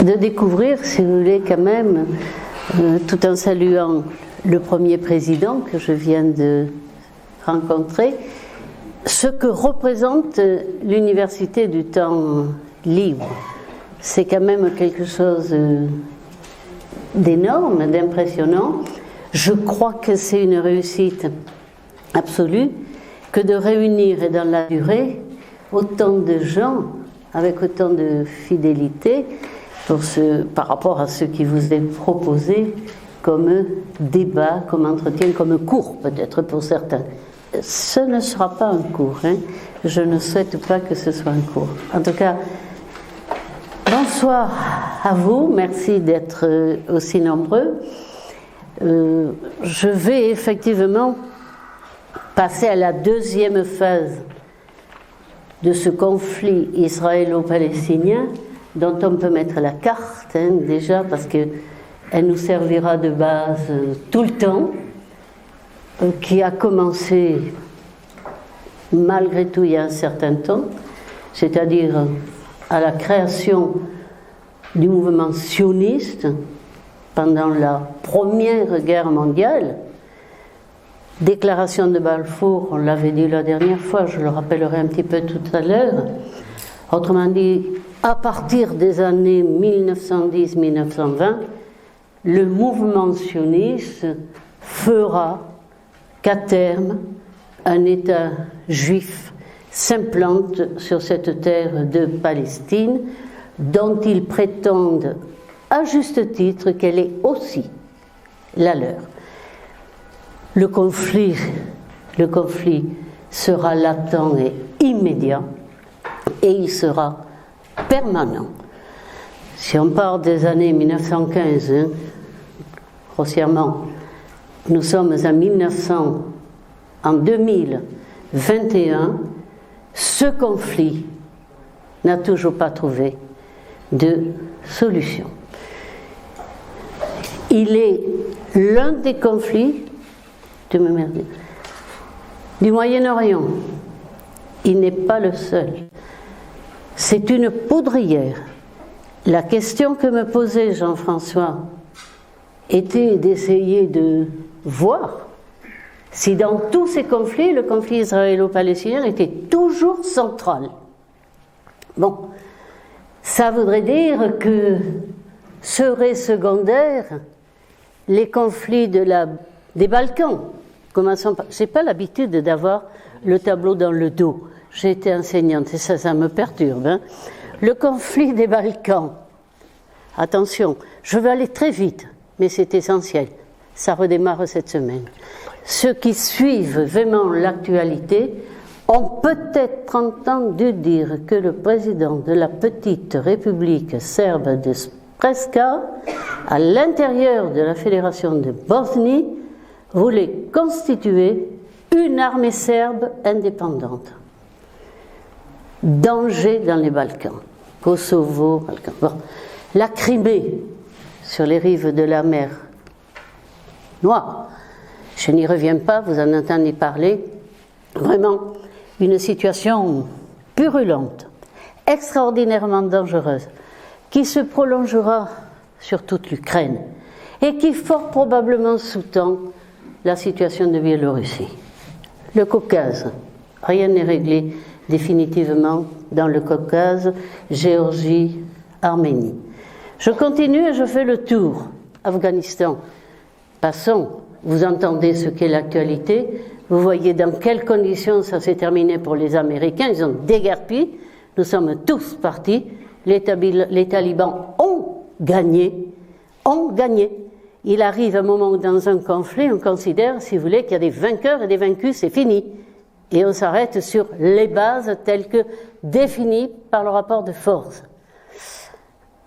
de découvrir, si vous voulez, quand même, tout en saluant le premier président que je viens de rencontrer, ce que représente l'université du temps libre. C'est quand même quelque chose d'énorme, d'impressionnant. Je crois que c'est une réussite absolue que de réunir et dans la durée autant de gens avec autant de fidélité par rapport à ce qui vous est proposé comme débat, comme entretien, comme cours peut-être pour certains. Ce ne sera pas un cours, hein. Je ne souhaite pas que ce soit un cours. En tout cas, bonsoir à vous, merci d'être aussi nombreux. Je vais effectivement passer à la deuxième phase de ce conflit israélo-palestinien dont on peut mettre la carte, hein, déjà, parce qu'elle nous servira de base tout le temps, qui a commencé malgré tout il y a un certain temps, c'est-à-dire à la création du mouvement sioniste pendant la Première Guerre mondiale. Déclaration de Balfour, on l'avait dit la dernière fois, je le rappellerai un petit peu tout à l'heure. Autrement dit, à partir des années 1910-1920, le mouvement sioniste fera qu'à terme, un État juif s'implante sur cette terre de Palestine, dont ils prétendent à juste titre qu'elle est aussi la leur. Le conflit sera latent et immédiat, et il sera permanent. Si on part des années 1915, hein, grossièrement, nous sommes en 2021, ce conflit n'a toujours pas trouvé de solution. Il est l'un des conflits du Moyen-Orient. Il n'est pas le seul. C'est une poudrière. La question que me posait Jean-François était d'essayer de voir si dans tous ces conflits, le conflit israélo-palestinien était toujours central. Bon, ça voudrait dire que seraient secondaires les conflits des Balkans. Je n'ai pas l'habitude d'avoir le tableau dans le dos. J'ai été enseignante et ça me perturbe. Hein. Le conflit des Balkans. Attention, je vais aller très vite, mais c'est essentiel. Ça redémarre cette semaine. Ceux qui suivent vraiment l'actualité ont peut-être entendu dire que le président de la petite république serbe de Srpska, à l'intérieur de la fédération de Bosnie, voulait constituer une armée serbe indépendante. Danger dans les Balkans. Kosovo, Balkans. Bon. La Crimée, sur les rives de la mer Noire. Je n'y reviens pas, vous en entendez parler. Vraiment, une situation purulente, extraordinairement dangereuse, qui se prolongera sur toute l'Ukraine et qui fort probablement sous-tend la situation de Biélorussie. Le Caucase, rien n'est réglé définitivement dans le Caucase, Géorgie, Arménie. Je continue et je fais le tour. Afghanistan, passons, vous entendez ce qu'est l'actualité, vous voyez dans quelles conditions ça s'est terminé pour les Américains, ils ont déguerpi, nous sommes tous partis, les talibans ont gagné. Il arrive un moment où dans un conflit, on considère, si vous voulez, qu'il y a des vainqueurs et des vaincus, c'est fini. Et on s'arrête sur les bases telles que définies par le rapport de force.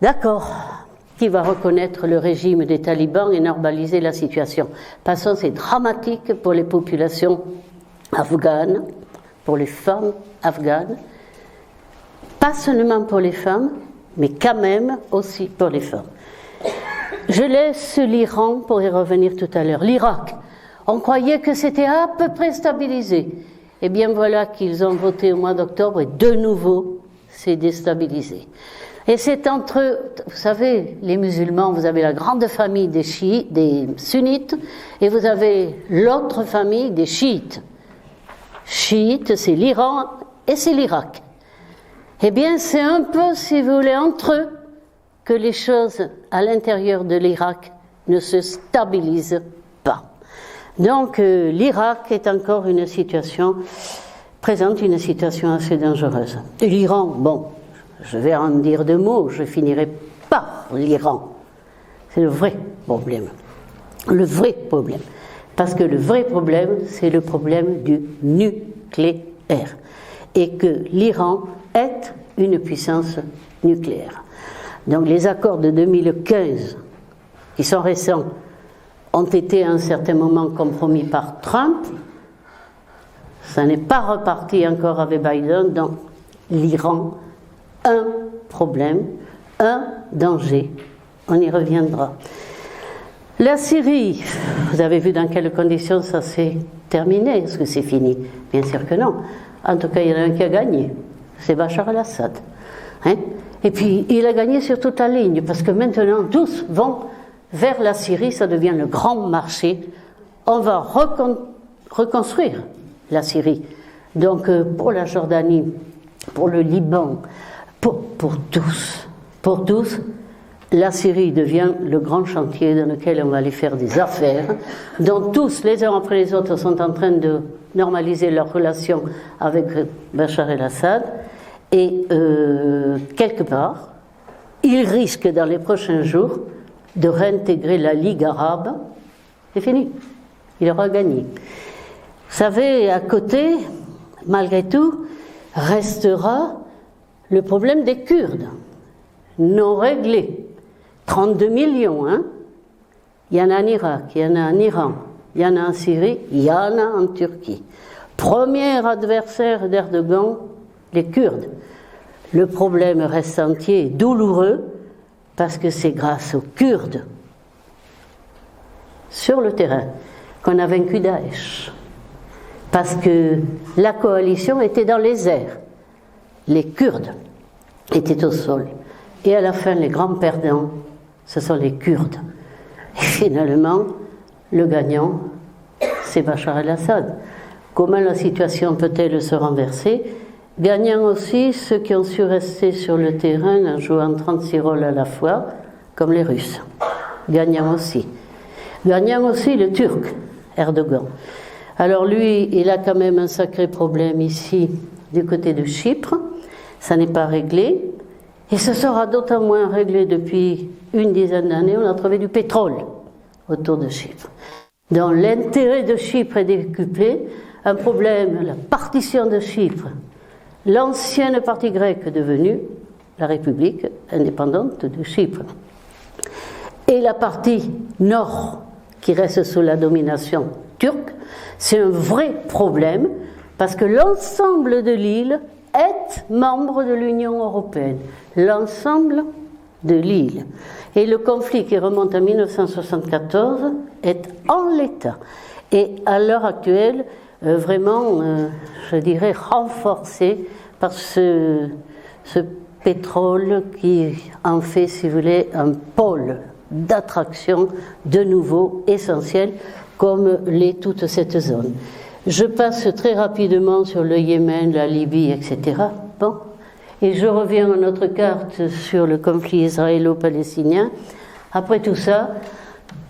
D'accord. Qui va reconnaître le régime des talibans et normaliser la situation. Passons, c'est dramatique pour les populations afghanes, pour les femmes afghanes, pas seulement pour les femmes, mais quand même aussi pour les femmes. Je laisse l'Iran pour y revenir tout à l'heure. L'Irak, on croyait que c'était à peu près stabilisé. Eh bien voilà qu'ils ont voté au mois d'octobre et de nouveau, c'est déstabilisé. Et c'est entre, vous savez, les musulmans, vous avez la grande famille des chiites, des sunnites, et vous avez l'autre famille des chiites. Chiites, c'est l'Iran et c'est l'Irak. Eh bien, c'est un peu, si vous voulez, entre eux que les choses à l'intérieur de l'Irak ne se stabilisent pas. Donc, l'Irak est encore présente une situation assez dangereuse. Et l'Iran, bon, je vais en dire deux mots, je finirai par l'Iran. C'est le vrai problème. Le vrai problème. Parce que le vrai problème, c'est le problème du nucléaire. Et que l'Iran est une puissance nucléaire. Donc les accords de 2015, qui sont récents, ont été à un certain moment compromis par Trump. Ça n'est pas reparti encore avec Biden. Donc l'Iran, un problème, un danger. On y reviendra. La Syrie, vous avez vu dans quelles conditions ça s'est terminé. Est-ce que c'est fini? Bien sûr que non. En tout cas, il y en a un qui a gagné. C'est Bachar el-Assad. Hein? Et puis, il a gagné sur toute la ligne, parce que maintenant, tous vont vers la Syrie, ça devient le grand marché. On va reconstruire la Syrie. Donc, pour la Jordanie, pour le Liban, pour tous, la Syrie devient le grand chantier dans lequel on va aller faire des affaires, dont tous, les uns après les autres, sont en train de normaliser leurs relations avec Bachar el-Assad. Et quelque part, il risque dans les prochains jours de réintégrer la Ligue arabe. C'est fini, il aura gagné. Vous savez, à côté, malgré tout, restera le problème des Kurdes, non réglé. 32 millions, hein? Il y en a en Irak, il y en a en Iran, il y en a en Syrie, il y en a en Turquie. Premier adversaire d'Erdogan, les Kurdes. Le problème reste entier et douloureux parce que c'est grâce aux Kurdes sur le terrain qu'on a vaincu Daesh. Parce que la coalition était dans les airs. Les Kurdes étaient au sol. Et à la fin, les grands perdants, ce sont les Kurdes. Et finalement, le gagnant, c'est Bachar el-Assad. Comment la situation peut-elle se renverser? Gagnant aussi ceux qui ont su rester sur le terrain en jouant 36 rôles à la fois, comme les Russes. Gagnant aussi. Gagnant aussi le Turc, Erdogan. Alors lui, il a quand même un sacré problème ici, du côté de Chypre. Ça n'est pas réglé. Et ce sera d'autant moins réglé depuis une dizaine d'années. On a trouvé du pétrole autour de Chypre. Donc l'intérêt de Chypre est décuplé. Un problème, la partition de Chypre, l'ancienne partie grecque devenue la République indépendante de Chypre. Et la partie nord, qui reste sous la domination turque, c'est un vrai problème parce que l'ensemble de l'île est membre de l'Union européenne. L'ensemble de l'île. Et le conflit qui remonte à 1974 est en l'état. Et à l'heure actuelle, vraiment, je dirais, renforcé par ce pétrole qui en fait, si vous voulez, un pôle d'attraction de nouveau essentiel, comme l'est toute cette zone. Je passe très rapidement sur le Yémen, la Libye, etc. Bon. Et je reviens à notre carte sur le conflit israélo-palestinien. Après tout ça,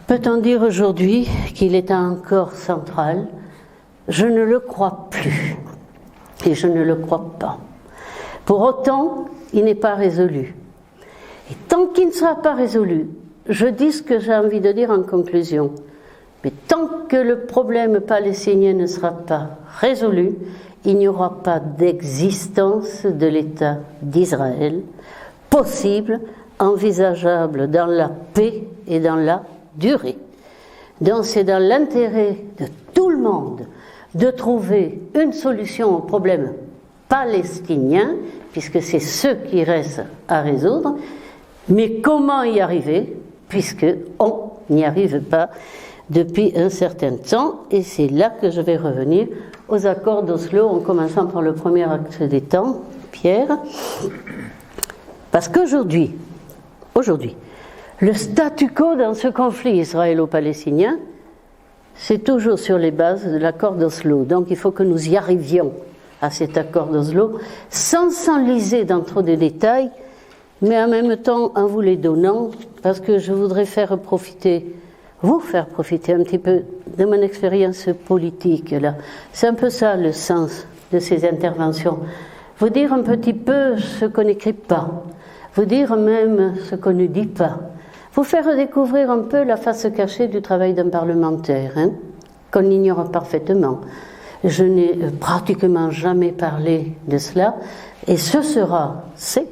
peut-on dire aujourd'hui qu'il est encore central? Je ne le crois plus. Et je ne le crois pas. Pour autant, il n'est pas résolu. Et tant qu'il ne sera pas résolu, je dis ce que j'ai envie de dire en conclusion. Mais tant que le problème palestinien ne sera pas résolu, il n'y aura pas d'existence de l'État d'Israël possible, envisageable dans la paix et dans la durée. Donc c'est dans l'intérêt de tout le monde de trouver une solution au problème palestinien, puisque c'est ce qui reste à résoudre, mais comment y arriver, puisqu'on n'y arrive pas depuis un certain temps, et c'est là que je vais revenir aux accords d'Oslo, en commençant par le premier acte des temps, Pierre. Parce qu'aujourd'hui, le statu quo dans ce conflit israélo-palestinien, c'est toujours sur les bases de l'accord d'Oslo. Donc il faut que nous y arrivions à cet accord d'Oslo, sans s'enliser dans trop de détails, mais en même temps en vous les donnant, parce que je voudrais vous faire profiter un petit peu de mon expérience politique. Là. C'est un peu ça le sens de ces interventions. Vous dire un petit peu ce qu'on n'écrit pas, vous dire même ce qu'on ne dit pas, vous faire découvrir un peu la face cachée du travail d'un parlementaire, qu'on ignore parfaitement. Je n'ai pratiquement jamais parlé de cela, et c'est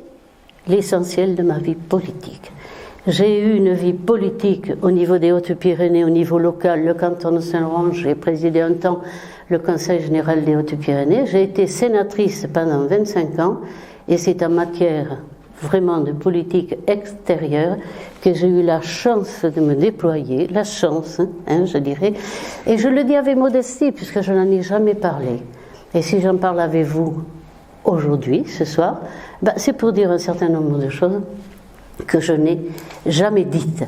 l'essentiel de ma vie politique. J'ai eu une vie politique au niveau des Hautes-Pyrénées, au niveau local, le canton de Saint-Laurent, j'ai présidé un temps le Conseil général des Hautes-Pyrénées, j'ai été sénatrice pendant 25 ans, et c'est en matière vraiment de politique extérieure que j'ai eu la chance de me déployer, je dirais, et je le dis avec modestie puisque je n'en ai jamais parlé. Et si j'en parle avec vous aujourd'hui, ce soir, c'est pour dire un certain nombre de choses que je n'ai jamais dites.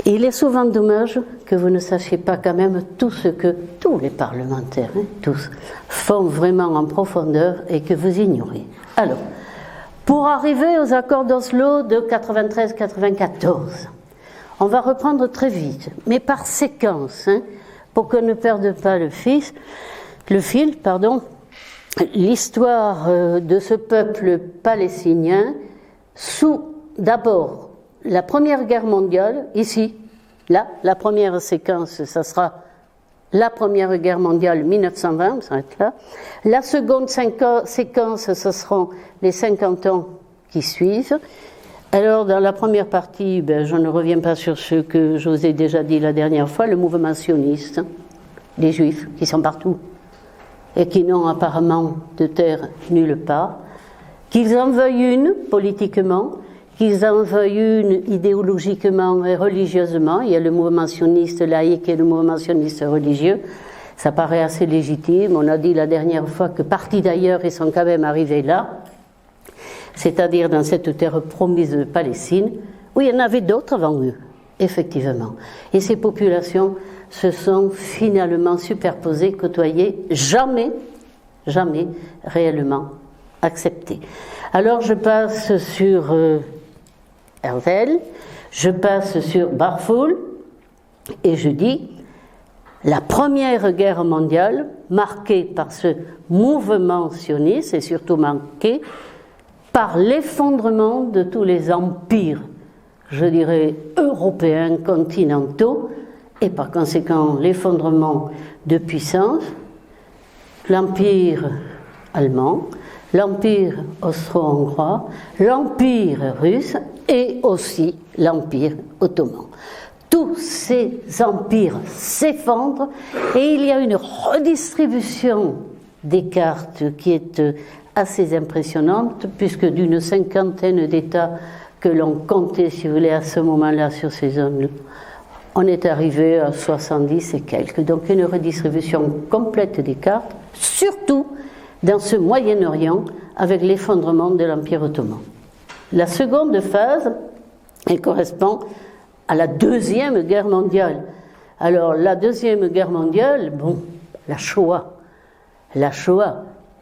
Et il est souvent dommage que vous ne sachiez pas quand même tout ce que tous les parlementaires, tous, font vraiment en profondeur et que vous ignorez. Alors, pour arriver aux accords d'Oslo de 93-94, on va reprendre très vite, mais par séquence, pour qu'on ne perde pas le fil, l'histoire de ce peuple palestinien sous, d'abord, la Première Guerre mondiale, ici, là, la première séquence, ça sera la Première Guerre mondiale 1920, on s'arrête là. La seconde séquence, ce seront les 50 ans qui suivent. Alors, dans la première partie, je ne reviens pas sur ce que je vous ai déjà dit la dernière fois, le mouvement sioniste, les Juifs qui sont partout et qui n'ont apparemment de terre nulle part, qu'ils en veuillent une politiquement, qu'ils en veuillent une idéologiquement et religieusement. Il y a le mouvement sioniste laïque et le mouvement sioniste religieux. Ça paraît assez légitime. On a dit la dernière fois que partis d'ailleurs, ils sont quand même arrivés là, c'est-à-dire dans cette terre promise de Palestine, où il y en avait d'autres avant eux, effectivement. Et ces populations se sont finalement superposées, côtoyées, jamais réellement acceptées. Alors je passe sur Herzl, je passe sur Barfoul, et je dis la Première Guerre mondiale, marquée par ce mouvement sioniste, et surtout marquée par l'effondrement de tous les empires, je dirais européens, continentaux, et par conséquent l'effondrement de puissance, l'empire allemand, l'empire austro-hongrois, l'empire russe et aussi l'empire ottoman. Tous ces empires s'effondrent et il y a une redistribution des cartes qui est assez impressionnante, puisque d'une cinquantaine d'États que l'on comptait, si vous voulez, à ce moment-là sur ces zones, on est arrivé à 70 et quelques. Donc une redistribution complète des cartes, surtout dans ce Moyen-Orient, avec l'effondrement de l'Empire ottoman. La seconde phase, elle correspond à la Deuxième Guerre mondiale. Alors la Deuxième Guerre mondiale, la Shoah,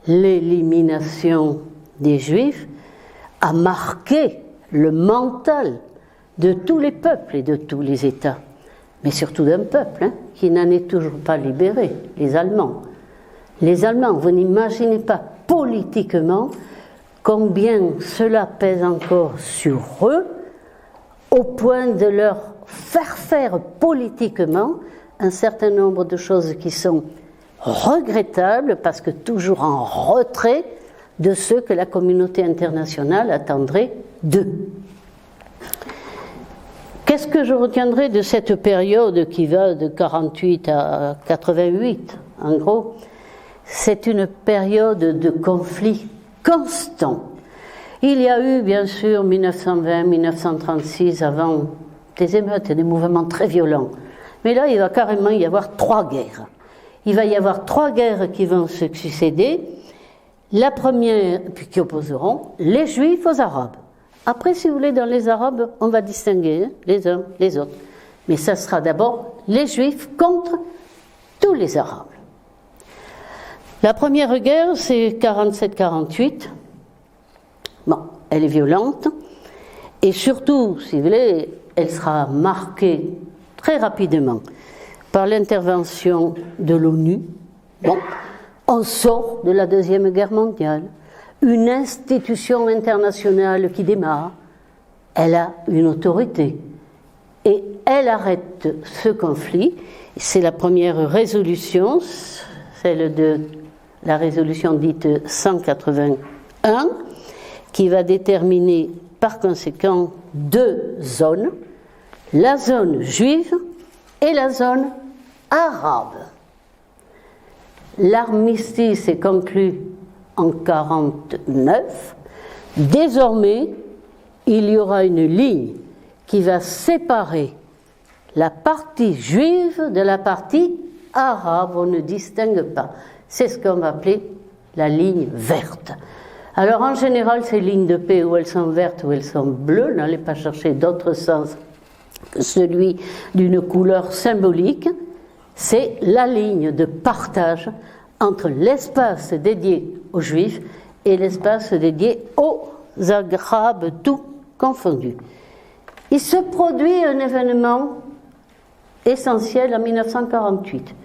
l'élimination des Juifs a marqué le mental de tous les peuples et de tous les États, mais surtout d'un peuple qui n'en est toujours pas libéré, les Allemands. Les Allemands, vous n'imaginez pas politiquement combien cela pèse encore sur eux, au point de leur faire politiquement un certain nombre de choses qui sont regrettables, parce que toujours en retrait de ce que la communauté internationale attendrait d'eux. Qu'est-ce que je retiendrai de cette période qui va de 48 à 88, en gros? C'est une période de conflit constant. Il y a eu, bien sûr, 1920, 1936, avant des émeutes et des mouvements très violents. Mais là, il va carrément y avoir 3 guerres. Il va y avoir 3 guerres qui vont se succéder. La première, puis qui opposeront les Juifs aux Arabes. Après, si vous voulez, dans les Arabes, on va distinguer hein, les uns, les autres. Mais ça sera d'abord les Juifs contre tous les Arabes. La première guerre, c'est 47-48. Bon, elle est violente. Et surtout, si vous voulez, elle sera marquée très rapidement par l'intervention de l'ONU. Bon, on sort de la Deuxième Guerre mondiale. Une institution internationale qui démarre, elle a une autorité et elle arrête ce conflit. C'est la première résolution, celle de la résolution dite 181, qui va déterminer par conséquent deux zones, la zone juive et la zone arabe. L'armistice est conclu en 1949. Désormais, il y aura une ligne qui va séparer la partie juive de la partie arabe. On ne distingue pas. C'est ce qu'on va appeler la ligne verte. Alors en général, ces lignes de paix, où elles sont vertes ou elles sont bleues, n'allez pas chercher d'autre sens que celui d'une couleur symbolique, c'est la ligne de partage entre l'espace dédié aux Juifs et l'espace dédié aux Arabes, tout confondu. Il se produit un événement essentiel en 1948,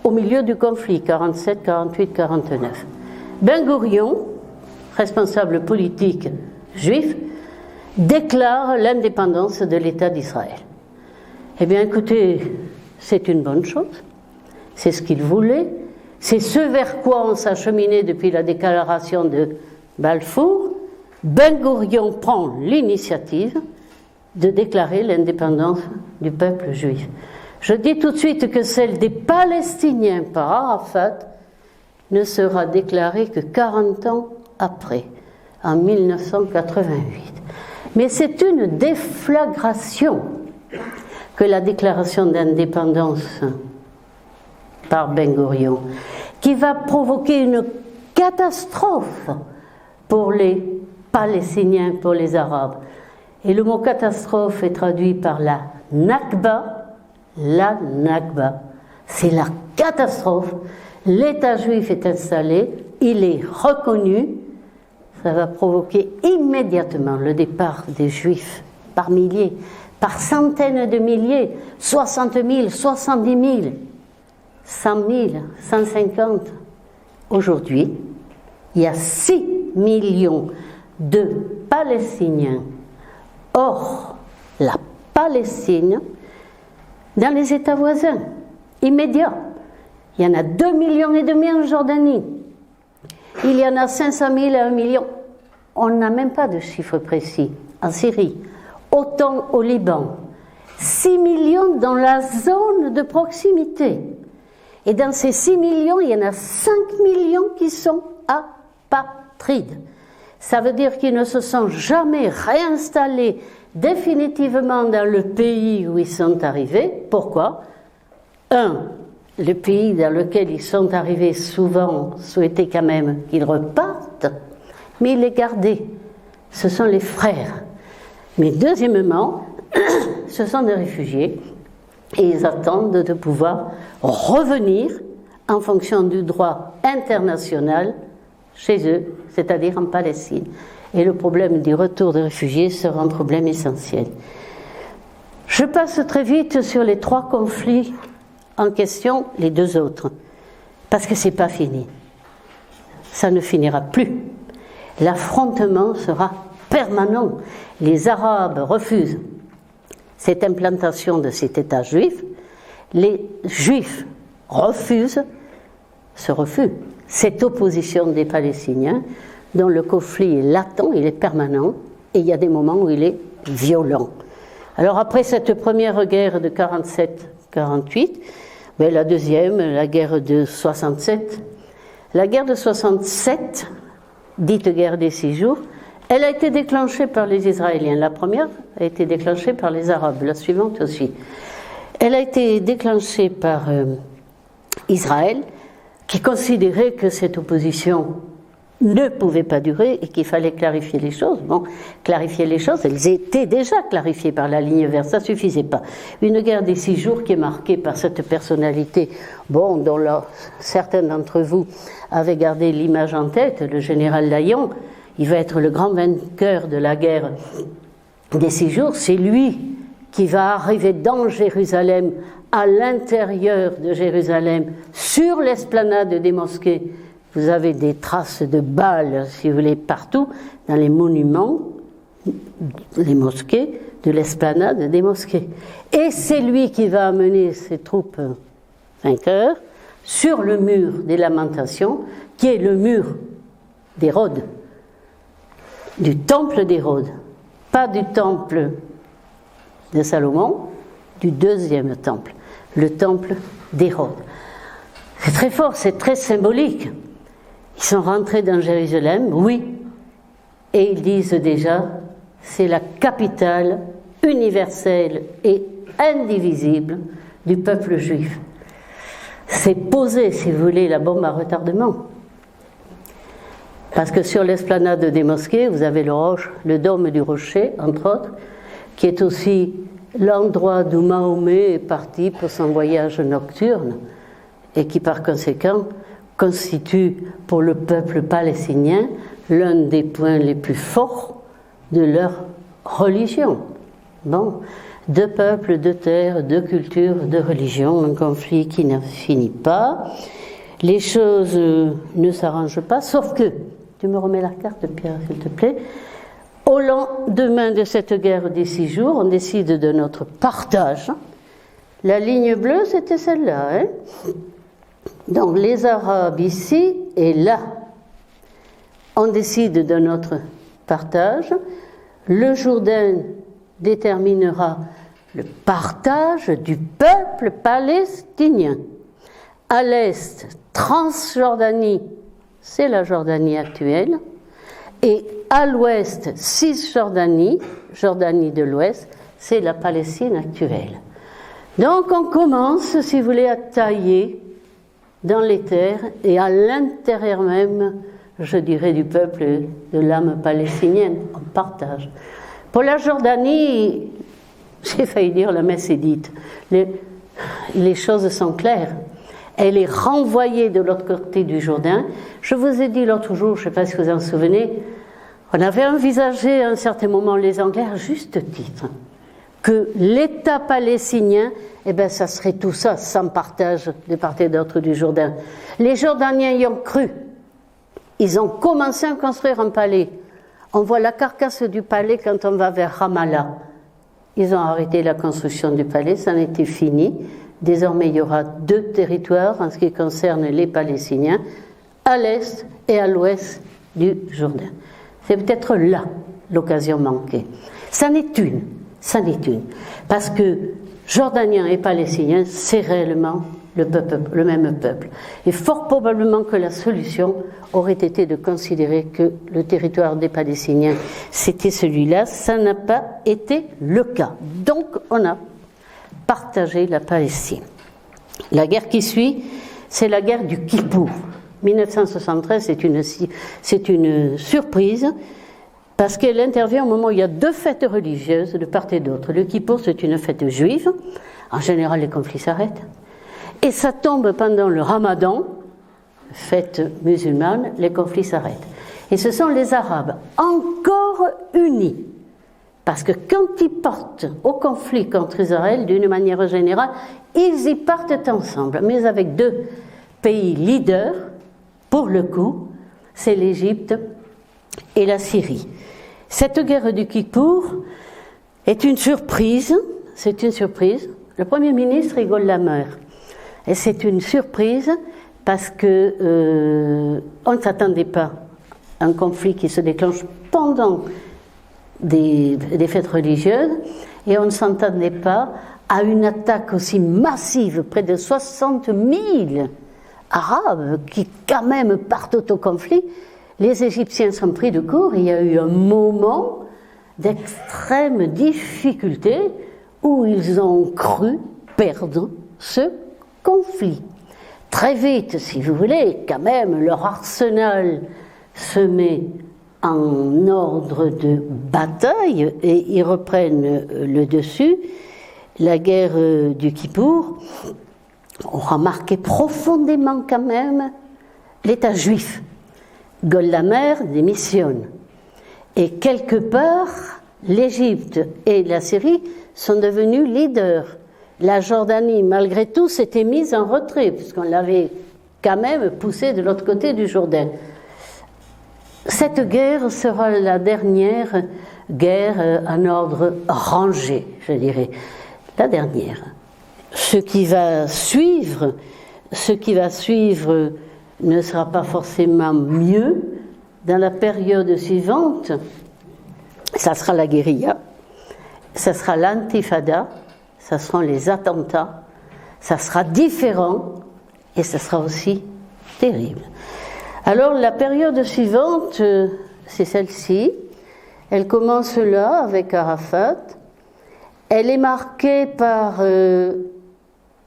au milieu du conflit 47, 48, 49. Ben Gourion, responsable politique juif, déclare l'indépendance de l'État d'Israël. Eh bien, écoutez, c'est une bonne chose, c'est ce qu'il voulait. C'est ce vers quoi on s'acheminait depuis la déclaration de Balfour. Ben Gourion prend l'initiative de déclarer l'indépendance du peuple juif. Je dis tout de suite que celle des Palestiniens par Arafat ne sera déclarée que 40 ans après, en 1988. Mais c'est une déflagration que la déclaration d'indépendance par Ben Gourion, qui va provoquer une catastrophe pour les Palestiniens, pour les Arabes. Et le mot catastrophe est traduit par la Nakba. La Nakba, c'est la catastrophe. L'État juif est installé, il est reconnu. Ça va provoquer immédiatement le départ des Juifs par milliers, par centaines de milliers, 60 000, 70 000. 100 000, 150. Aujourd'hui, il y a 6 millions de Palestiniens hors la Palestine dans les États voisins, immédiats. Il y en a 2,5 millions en Jordanie. Il y en a 500 000 à 1 million. On n'a même pas de chiffre précis. En Syrie, autant au Liban. 6 millions dans la zone de proximité. Et dans ces 6 millions, il y en a 5 millions qui sont apatrides. Ça veut dire qu'ils ne se sont jamais réinstallés définitivement dans le pays où ils sont arrivés. Pourquoi ? Le pays dans lequel ils sont arrivés souvent souhaitait quand même qu'ils repartent, mais ils les gardaient. Ce sont les frères. Mais deuxièmement, ce sont des réfugiés. Et ils attendent de pouvoir revenir en fonction du droit international chez eux, c'est-à-dire en Palestine. Et le problème du retour des réfugiés sera un problème essentiel. Je passe très vite sur les 3 conflits en question, les 2 autres, parce que ce n'est pas fini. Ça ne finira plus. L'affrontement sera permanent. Les Arabes refusent cette implantation de cet État juif, les Juifs refusent cette opposition des Palestiniens, dont le conflit est latent, il est permanent, et il y a des moments où il est violent. Alors après cette première guerre de 47-48, la deuxième, la guerre de 67, la guerre de 67, dite guerre des 6 jours, elle a été déclenchée par les Israéliens. La première a été déclenchée par les Arabes, la suivante aussi. Elle a été déclenchée par Israël, qui considérait que cette opposition ne pouvait pas durer et qu'il fallait clarifier les choses. Bon, clarifier les choses, elles étaient déjà clarifiées par la ligne verte, ça ne suffisait pas. Une guerre des 6 jours qui est marquée par cette personnalité, bon, dont certains d'entre vous avaient gardé l'image en tête, le général Layon, il va être le grand vainqueur de la guerre des 6 jours, c'est lui qui va arriver dans Jérusalem, à l'intérieur de Jérusalem, sur l'esplanade des mosquées. Vous avez des traces de balles, si vous voulez, partout, dans les monuments, les mosquées, de l'esplanade des mosquées. Et c'est lui qui va amener ses troupes vainqueurs sur le mur des lamentations, qui est le mur d'Hérode, du temple d'Hérode, pas du temple de Salomon, du deuxième temple, le temple d'Hérode. C'est très fort, c'est très symbolique. Ils sont rentrés dans Jérusalem, oui, et ils disent déjà, c'est la capitale universelle et indivisible du peuple juif. C'est posé, si vous voulez, la bombe à retardement. Parce que sur l'esplanade des mosquées, vous avez le dôme du rocher, entre autres, qui est aussi l'endroit d'où Mahomet est parti pour son voyage nocturne et qui, par conséquent, constitue pour le peuple palestinien l'un des points les plus forts de leur religion. Bon, deux peuples, deux terres, deux cultures, deux religions, un conflit qui ne finit pas. Les choses ne s'arrangent pas, sauf que, tu me remets la carte, Pierre, s'il te plaît, au lendemain de cette guerre des 6 jours, on décide de notre partage. La ligne bleue, c'était celle-là, hein? Donc les Arabes ici et là, on décide de notre partage. Le Jourdain déterminera le partage du peuple palestinien. À l'est, Transjordanie, c'est la Jordanie actuelle, et à l'ouest, Cisjordanie, Jordanie de l'ouest, c'est la Palestine actuelle. Donc on commence, si vous voulez, à tailler dans les terres et à l'intérieur même, je dirais, du peuple, de l'âme palestinienne, on partage. Pour la Jordanie, j'ai failli dire la messe est dite. Les choses sont claires. Elle est renvoyée de l'autre côté du Jourdain. Je vous ai dit l'autre jour, je ne sais pas si vous en souvenez, on avait envisagé à un certain moment, les Anglais, à juste titre, que l'État palestinien, eh bien, ça serait tout ça, sans partage de part et d'autre du Jourdain. Les Jordaniens y ont cru. Ils ont commencé à construire un palais. On voit la carcasse du palais quand on va vers Ramallah. Ils ont arrêté la construction du palais, ça en était fini. Désormais, il y aura 2 territoires en ce qui concerne les Palestiniens, à l'est et à l'ouest du Jourdain. C'est peut-être là l'occasion manquée. Ça n'est une. Parce que Jordaniens et Palestiniens, c'est réellement le même peuple. Et fort probablement que la solution aurait été de considérer que le territoire des Palestiniens, c'était celui-là. Ça n'a pas été le cas. Donc, on a partagé la Palestine. La guerre qui suit, c'est la guerre du Kippour. 1973, c'est une surprise, parce qu'elle intervient au moment où il y a 2 fêtes religieuses de part et d'autre. Le Kippour, c'est une fête juive. En général, les conflits s'arrêtent. Et ça tombe pendant le Ramadan, fête musulmane, les conflits s'arrêtent. Et ce sont les Arabes, encore unis. Parce que quand ils partent au conflit contre Israël, d'une manière générale, ils y partent ensemble, mais avec 2 pays leaders, pour le coup, c'est l'Égypte et la Syrie. Cette guerre du Kippour est une surprise, Le Premier ministre rigole la mer. Et c'est une surprise parce que on ne s'attendait pas à un conflit qui se déclenche pendant des fêtes religieuses, et on ne s'entendait pas à une attaque aussi massive, près de 60 000 Arabes qui quand même partent au conflit. Les Égyptiens sont pris de court, il y a eu un moment d'extrême difficulté où ils ont cru perdre ce conflit. Très vite, si vous voulez, quand même, leur arsenal se met en ordre de bataille et ils reprennent le dessus. La guerre du Kippour aura marqué profondément quand même l'État juif. Golda Meir démissionne. Et quelque part, l'Égypte et la Syrie sont devenus leaders. La Jordanie, malgré tout, s'était mise en retrait, puisqu'on l'avait quand même poussée de l'autre côté du Jourdain. Cette guerre sera la dernière guerre en ordre rangé, je dirais. La dernière. Ce qui va suivre ne sera pas forcément mieux. Dans la période suivante, ça sera la guérilla, ça sera l'antifada, ça seront les attentats, ça sera différent et ça sera aussi terrible. Alors la période suivante, c'est celle-ci. Elle commence là avec Arafat. Elle est marquée par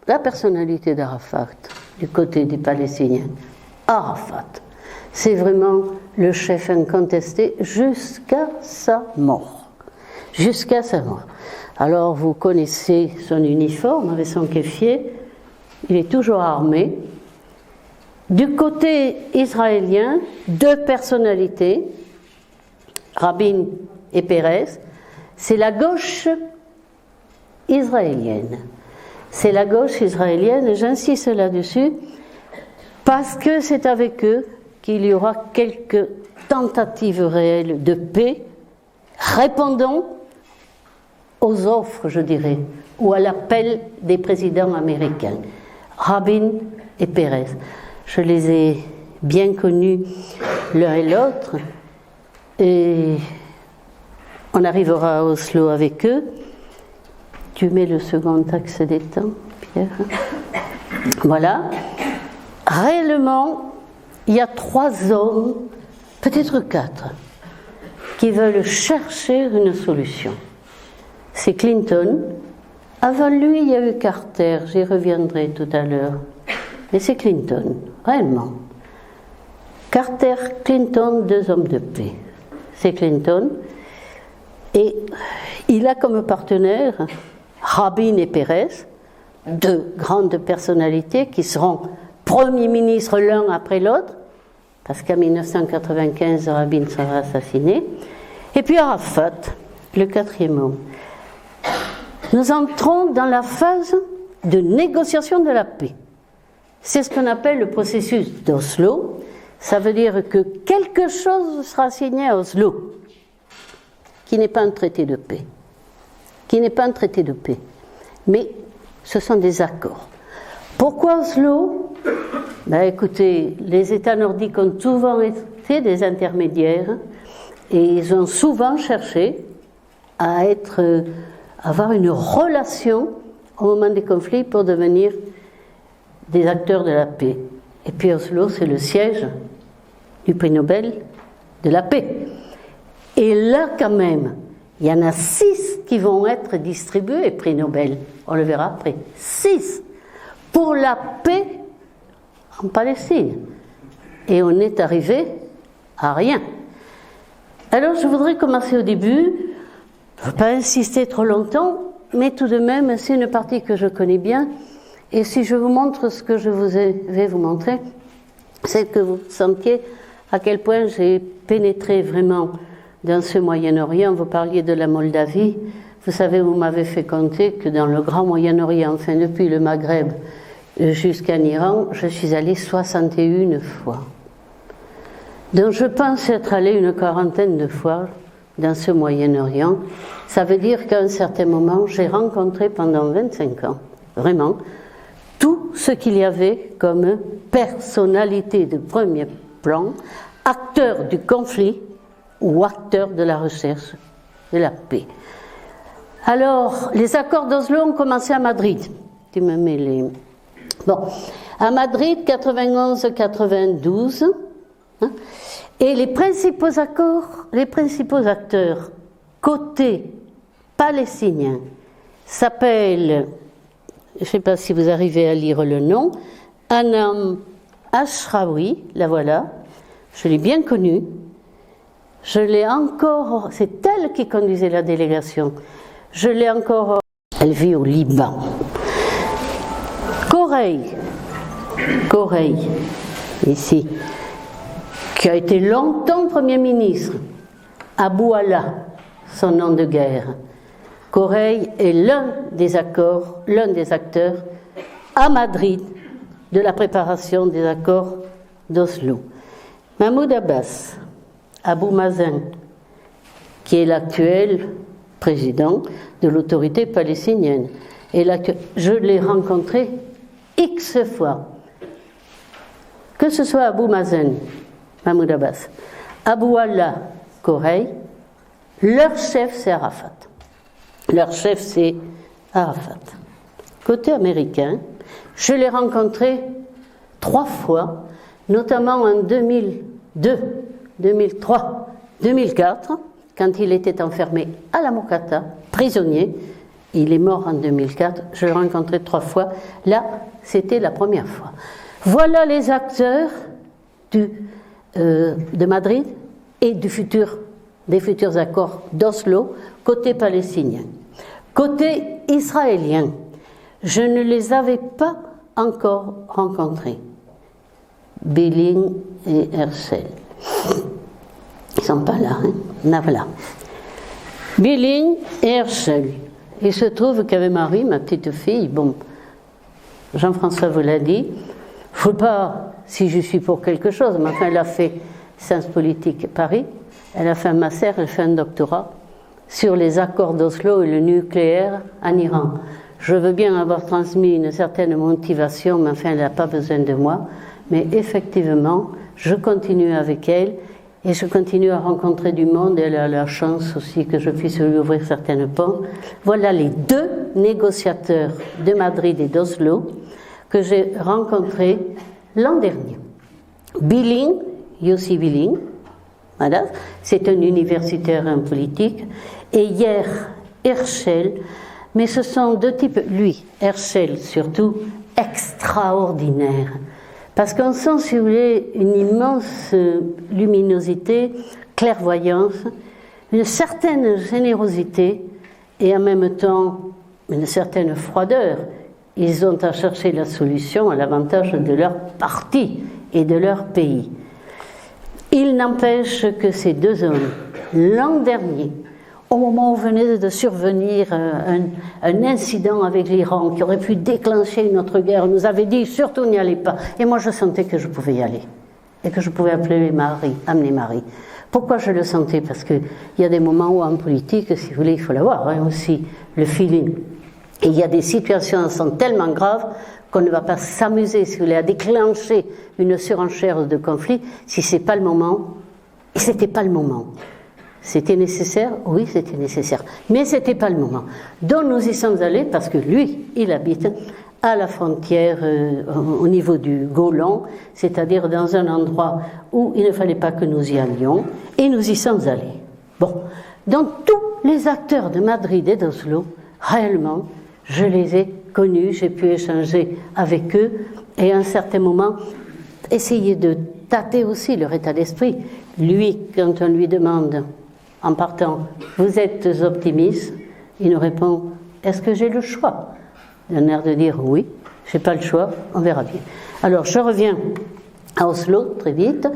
la personnalité d'Arafat du côté des Palestiniens. Arafat, c'est vraiment le chef incontesté jusqu'à sa mort. Jusqu'à sa mort. Alors vous connaissez son uniforme avec son kéfier, il est toujours armé. Du côté israélien, deux personnalités, Rabin et Pérez, c'est la gauche israélienne. C'est la gauche israélienne, et j'insiste là-dessus, parce que c'est avec eux qu'il y aura quelques tentatives réelles de paix, répondant aux offres, je dirais, ou à l'appel des présidents américains, Rabin et Pérez. Je les ai bien connus l'un et l'autre, et on arrivera à Oslo avec eux. Tu mets le second axe des temps, Pierre. Voilà. Réellement, il y a 3 hommes, peut-être 4, qui veulent chercher une solution. C'est Clinton. Avant lui, il y a eu Carter, j'y reviendrai tout à l'heure. Mais c'est Clinton, réellement. Carter, Clinton, 2 hommes de paix. C'est Clinton. Et il a comme partenaires Rabin et Pérez, 2 grandes personnalités qui seront premiers ministres l'un après l'autre, parce qu'en 1995, Rabin sera assassiné. Et puis Arafat, le 4e homme. Nous entrons dans la phase de négociation de la paix. C'est ce qu'on appelle le processus d'Oslo. Ça veut dire que quelque chose sera signé à Oslo, qui n'est pas un traité de paix. Qui n'est pas un traité de paix. Mais ce sont des accords. Pourquoi Oslo ? Écoutez, les États nordiques ont souvent été des intermédiaires et ils ont souvent cherché à avoir une relation au moment des conflits pour devenir des acteurs de la paix. Et puis Oslo, c'est le siège du prix Nobel de la paix. Et là, quand même, il y en a 6 qui vont être distribués, prix Nobel. On le verra après. 6 pour la paix en Palestine. Et on est arrivé à rien. Alors, je voudrais commencer au début. Je ne veux pas insister trop longtemps, mais tout de même, c'est une partie que je connais bien. Et si je vous montre ce que je vais vous montrer, c'est que vous sentiez à quel point j'ai pénétré vraiment dans ce Moyen-Orient. Vous parliez de la Moldavie. Vous savez, vous m'avez fait compter que dans le grand Moyen-Orient, enfin depuis le Maghreb jusqu'en Iran, je suis allée 61 fois. Donc je pense être allée une 40aine de fois dans ce Moyen-Orient. Ça veut dire qu'à un certain moment, j'ai rencontré pendant 25 ans, vraiment, tout ce qu'il y avait comme personnalité de premier plan, acteur du conflit ou acteur de la recherche de la paix. Alors, les accords d'Oslo ont commencé à Madrid. Tu me mets les... Bon, à Madrid, 91-92, hein, et les principaux accords, les principaux acteurs côté palestinien s'appellent, je ne sais pas si vous arrivez à lire le nom, Anam Ashraoui, la voilà, je l'ai bien connue, je l'ai encore, c'est elle qui conduisait la délégation, je l'ai encore, elle vit au Liban. Correille, ici, qui a été longtemps Premier ministre, Abou Allah, son nom de guerre. Correille est l'un des acteurs à Madrid de la préparation des accords d'Oslo. Mahmoud Abbas, Abou Mazen, qui est l'actuel président de l'autorité palestinienne. Et je l'ai rencontré X fois. Que ce soit Abou Mazen, Mahmoud Abbas, Abou Allah, Correille, leur chef c'est Arafat. Leur chef c'est Arafat. Côté américain, je l'ai rencontré 3 fois, notamment en 2002, 2003, 2004, quand il était enfermé à la Moukata, prisonnier. Il est mort en 2004, je l'ai rencontré 3 fois. Là, c'était la première fois. Voilà les acteurs de Madrid et des futurs accords d'Oslo, côté palestinien. Côté israélien, je ne les avais pas encore rencontrés. Billing et Herschel. Ils ne sont pas là, hein? Là, voilà. Billing et Herschel. Il se trouve qu'avec Marie, ma petite fille, bon, Jean-François vous l'a dit, il ne faut pas, si je suis pour quelque chose, mais enfin, elle a fait Sciences politiques Paris, elle a fait un master, elle a fait un doctorat sur les accords d'Oslo et le nucléaire en Iran. Je veux bien avoir transmis une certaine motivation, mais enfin, elle n'a pas besoin de moi. Mais effectivement, je continue avec elle et je continue à rencontrer du monde. Elle a la chance aussi que je puisse lui ouvrir certaines portes. Voilà les 2 négociateurs de Madrid et d'Oslo que j'ai rencontrés l'an dernier. Billing, Yossi Billing, voilà, c'est un universitaire en politique, et hier, Herschel, mais ce sont 2 types, lui, Herschel surtout, extraordinaire. Parce qu'on sent, si vous voulez, une immense luminosité, clairvoyance, une certaine générosité et en même temps une certaine froideur. Ils ont à chercher la solution à l'avantage de leur parti et de leur pays. Il n'empêche que ces 2 hommes, l'an dernier, au moment où venait de survenir un incident avec l'Iran qui aurait pu déclencher une autre guerre, nous avait dit surtout n'y allez pas. Et moi je sentais que je pouvais y aller et que je pouvais amener Marie. Pourquoi je le sentais? Parce qu'il y a des moments où en politique, si vous voulez, il faut l'avoir aussi, le feeling. Et il y a des situations qui sont tellement graves qu'on ne va pas s'amuser, si vous voulez, à déclencher une surenchère de conflit si ce n'est pas le moment. Et ce n'était pas le moment. C'était nécessaire? Oui, c'était nécessaire. Mais ce n'était pas le moment. Donc nous y sommes allés parce que lui, il habite à la frontière au niveau du Golan, c'est-à-dire dans un endroit où il ne fallait pas que nous y allions, et nous y sommes allés. Bon, donc tous les acteurs de Madrid et d'Oslo, réellement, je les ai connus, j'ai pu échanger avec eux, et à un certain moment, essayer de tâter aussi leur état d'esprit. Lui, quand on lui demande, en partant, vous êtes optimiste, il nous répond, est-ce que j'ai le choix? D'un air de dire oui, je n'ai pas le choix, on verra bien. Alors je reviens à Oslo très vite,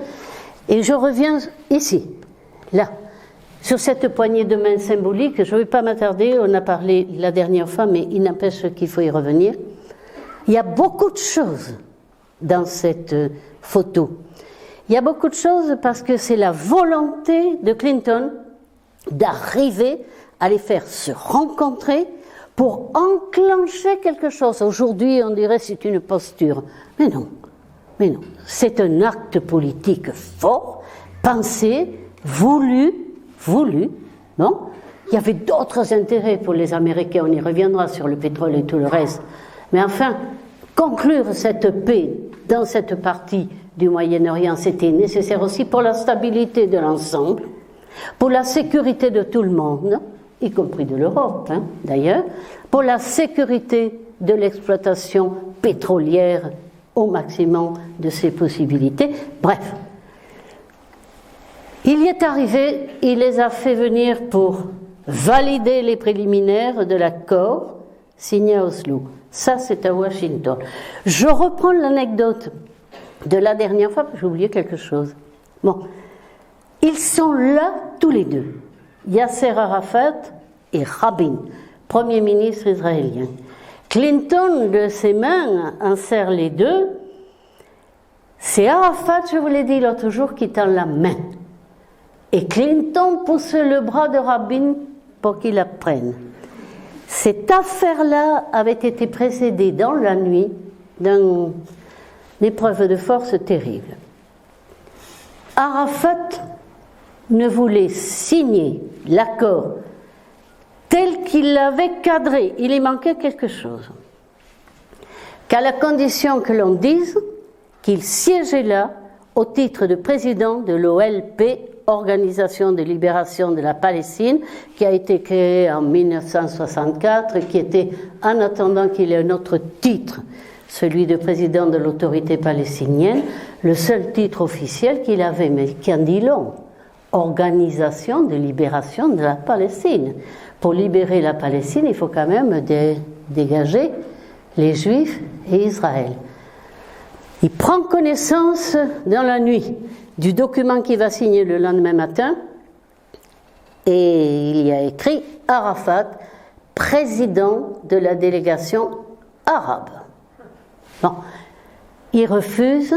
et je reviens ici, là, sur cette poignée de main symbolique. Je ne vais pas m'attarder, on a parlé la dernière fois, mais il n'empêche qu'il faut y revenir. Il y a beaucoup de choses dans cette photo. Il y a beaucoup de choses parce que c'est la volonté de Clinton d'arriver à les faire se rencontrer pour enclencher quelque chose. Aujourd'hui, on dirait que c'est une posture. Mais non, c'est un acte politique fort, pensé, voulu. Non, il y avait d'autres intérêts pour les Américains, on y reviendra sur le pétrole et tout le reste. Mais enfin, conclure cette paix dans cette partie du Moyen-Orient, c'était nécessaire aussi pour la stabilité de l'ensemble, pour la sécurité de tout le monde, y compris de l'Europe, d'ailleurs, pour la sécurité de l'exploitation pétrolière au maximum de ses possibilités. Bref, Il y est arrivé, il les a fait venir pour valider les préliminaires de l'accord signé à Oslo. Ça, c'est à Washington. Je reprends l'anecdote de la dernière fois, parce que j'ai oublié quelque chose. Bon, ils sont là tous les deux, Yasser Arafat et Rabin, Premier ministre israélien. Clinton, de ses mains, insère les deux. C'est Arafat, je vous l'ai dit l'autre jour, qui tend la main. Et Clinton pousse le bras de Rabin pour qu'il la prenne. Cette affaire-là avait été précédée dans la nuit d'une épreuve de force terrible. Arafat ne voulait signer l'accord tel qu'il l'avait cadré. Il y manquait quelque chose. Qu'à la condition que l'on dise qu'il siégeait là au titre de président de l'OLP, Organisation de libération de la Palestine, qui a été créée en 1964, qui était, en attendant qu'il ait un autre titre, celui de président de l'autorité palestinienne, le seul titre officiel qu'il avait, mais qui en dit long, Organisation de libération de la Palestine. Pour libérer la Palestine, il faut quand même dégager les Juifs et Israël. Il prend connaissance dans la nuit du document qu'il va signer le lendemain matin, et il y a écrit Arafat, président de la délégation arabe. Bon, il refuse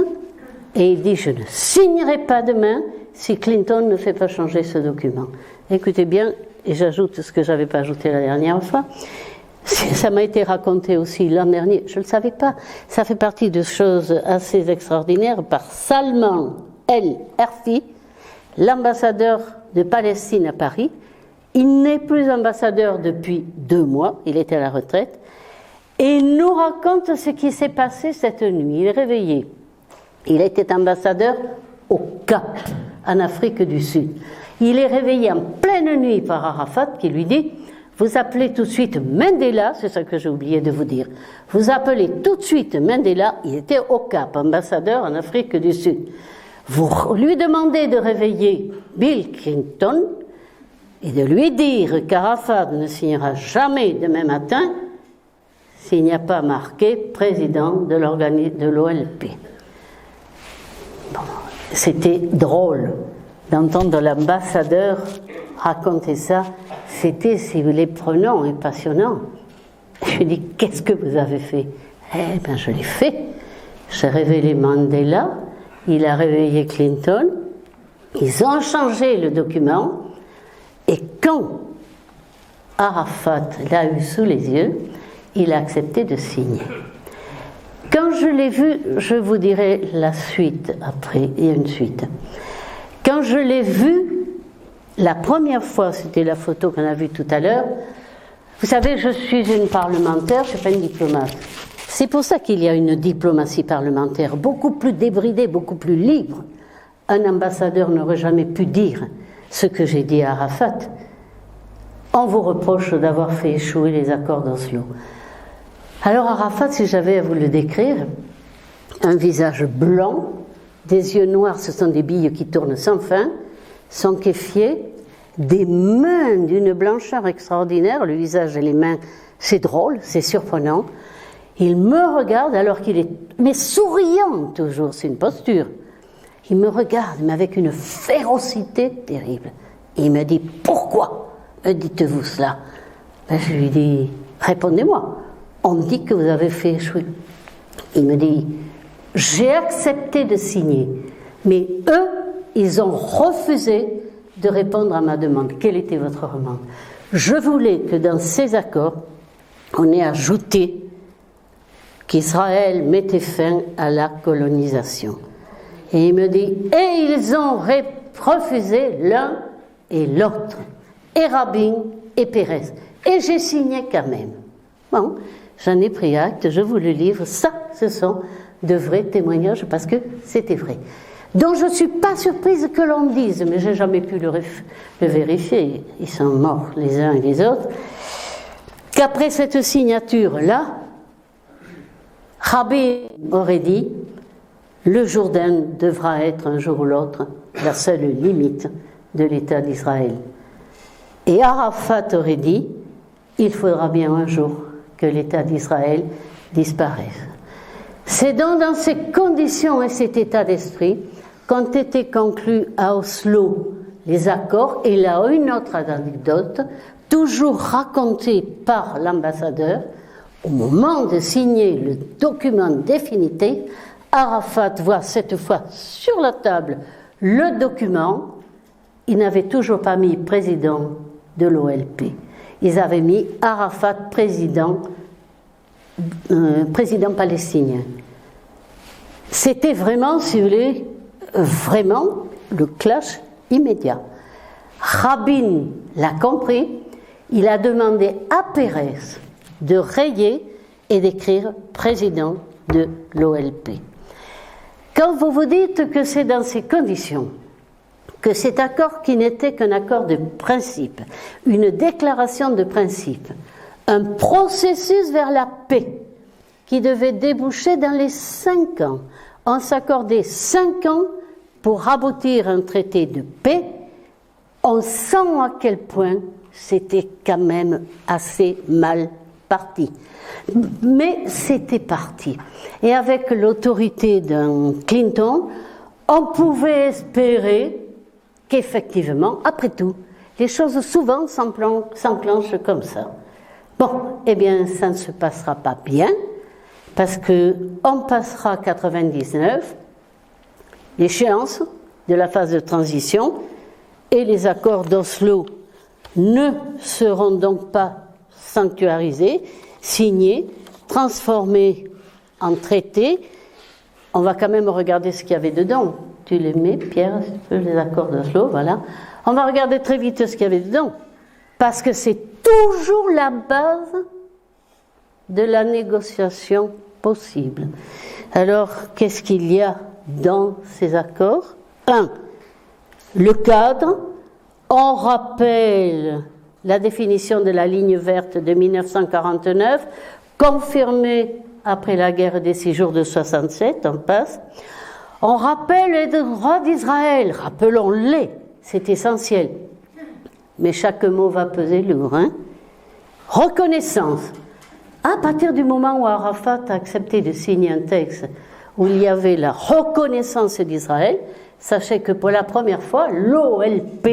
et il dit: je ne signerai pas demain si Clinton ne fait pas changer ce document. Écoutez bien, et j'ajoute ce que je n'avais pas ajouté la dernière fois. Ça m'a été raconté aussi l'an dernier, je ne le savais pas. Ça fait partie de choses assez extraordinaires par Salman El-Herfi, l'ambassadeur de Palestine à Paris. Il n'est plus ambassadeur depuis 2 mois, il était à la retraite, et il nous raconte ce qui s'est passé cette nuit. Il est réveillé. Il était ambassadeur au Cap, en Afrique du Sud. Il est réveillé en pleine nuit par Arafat qui lui dit: vous appelez tout de suite Mandela, c'est ça que j'ai oublié de vous dire. Vous appelez tout de suite Mandela, il était au Cap, ambassadeur en Afrique du Sud. Vous lui demandez de réveiller Bill Clinton et de lui dire qu'Arafat ne signera jamais demain matin s'il n'y a pas marqué président de l'OLP. Bon, c'était drôle d'entendre l'ambassadeur raconter ça. C'était, si vous voulez, prenant et passionnant. Je lui dis: qu'est-ce que vous avez fait? Eh bien, je l'ai fait. J'ai révélé Mandela, il a réveillé Clinton, ils ont changé le document, et quand Arafat l'a eu sous les yeux, il a accepté de signer. Quand je l'ai vu, je vous dirai la suite après, il y a une suite. Quand je l'ai vu, la première fois, c'était la photo qu'on a vue tout à l'heure. Vous savez, je suis une parlementaire, je ne suis pas une diplomate. C'est pour ça qu'il y a une diplomatie parlementaire beaucoup plus débridée, beaucoup plus libre. Un ambassadeur n'aurait jamais pu dire ce que j'ai dit à Arafat. On vous reproche d'avoir fait échouer les accords d'Oslo. Alors Arafat, si j'avais à vous le décrire, un visage blanc, des yeux noirs, ce sont des billes qui tournent sans fin, son kéfier, des mains d'une blancheur extraordinaire, le visage et les mains, c'est drôle, c'est surprenant. Il me regarde alors qu'il est, mais souriant toujours, c'est une posture. Il me regarde, mais avec une férocité terrible. Et il me dit: pourquoi me dites-vous cela? Ben, je lui dis: répondez-moi, on me dit que vous avez fait échouer. Il me dit: j'ai accepté de signer, mais eux, ils ont refusé de répondre à ma demande. Quelle était votre demande? Je voulais que dans ces accords, on ait ajouté qu'Israël mettait fin à la colonisation. Et il me dit: et ils ont refusé l'un et l'autre, et Rabin et Pérez. Et j'ai signé quand même. Bon, j'en ai pris acte, je vous le livre. Ça, ce sont de vrais témoignages parce que c'était vrai. Donc je ne suis pas surprise que l'on dise, mais je n'ai jamais pu le vérifier, ils sont morts les uns et les autres, qu'après cette signature-là, Rabin aurait dit: le Jourdain devra être un jour ou l'autre la seule limite de l'État d'Israël. Et Arafat aurait dit, il faudra bien un jour que l'État d'Israël disparaisse. C'est donc dans ces conditions et cet état d'esprit qu'ont été conclus à Oslo les accords. Et là, une autre anecdote, toujours racontée par l'ambassadeur, au moment de signer le document définitif, Arafat voit cette fois sur la table le document. Il n'avait toujours pas mis président de l'OLP. Ils avaient mis Arafat président palestinien. C'était vraiment, si vous voulez, vraiment le clash immédiat. Rabin l'a compris, il a demandé à Pérez de rayer et d'écrire président de l'OLP. Quand vous vous dites que c'est dans ces conditions que cet accord qui n'était qu'un accord de principe, une déclaration de principe, un processus vers la paix qui devait déboucher dans les 5 ans, on s'accordait 5 ans pour aboutir à un traité de paix, on sent à quel point c'était quand même assez mal parti. Mais c'était parti. Et avec l'autorité d'un Clinton, on pouvait espérer qu'effectivement, après tout, les choses souvent s'enclenchent comme ça. Bon, eh bien, ça ne se passera pas bien, parce qu'on passera 99, l'échéance de la phase de transition, et les accords d'Oslo ne seront donc pas sanctuarisés, signés, transformés en traités. On va quand même regarder ce qu'il y avait dedans. Tu les mets, Pierre, les accords d'Oslo, voilà. On va regarder très vite ce qu'il y avait dedans, parce que c'est toujours la base de la négociation possible. Alors, qu'est-ce qu'il y a dans ces accords ? 1. Le cadre. On rappelle la définition de la ligne verte de 1949, confirmée après la guerre des 6 jours de 67, on passe. On rappelle les droits d'Israël, rappelons-les, c'est essentiel. Mais chaque mot va peser lourd. Reconnaissance. À partir du moment où Arafat a accepté de signer un texte où il y avait la reconnaissance d'Israël, sachez que pour la première fois, l'OLP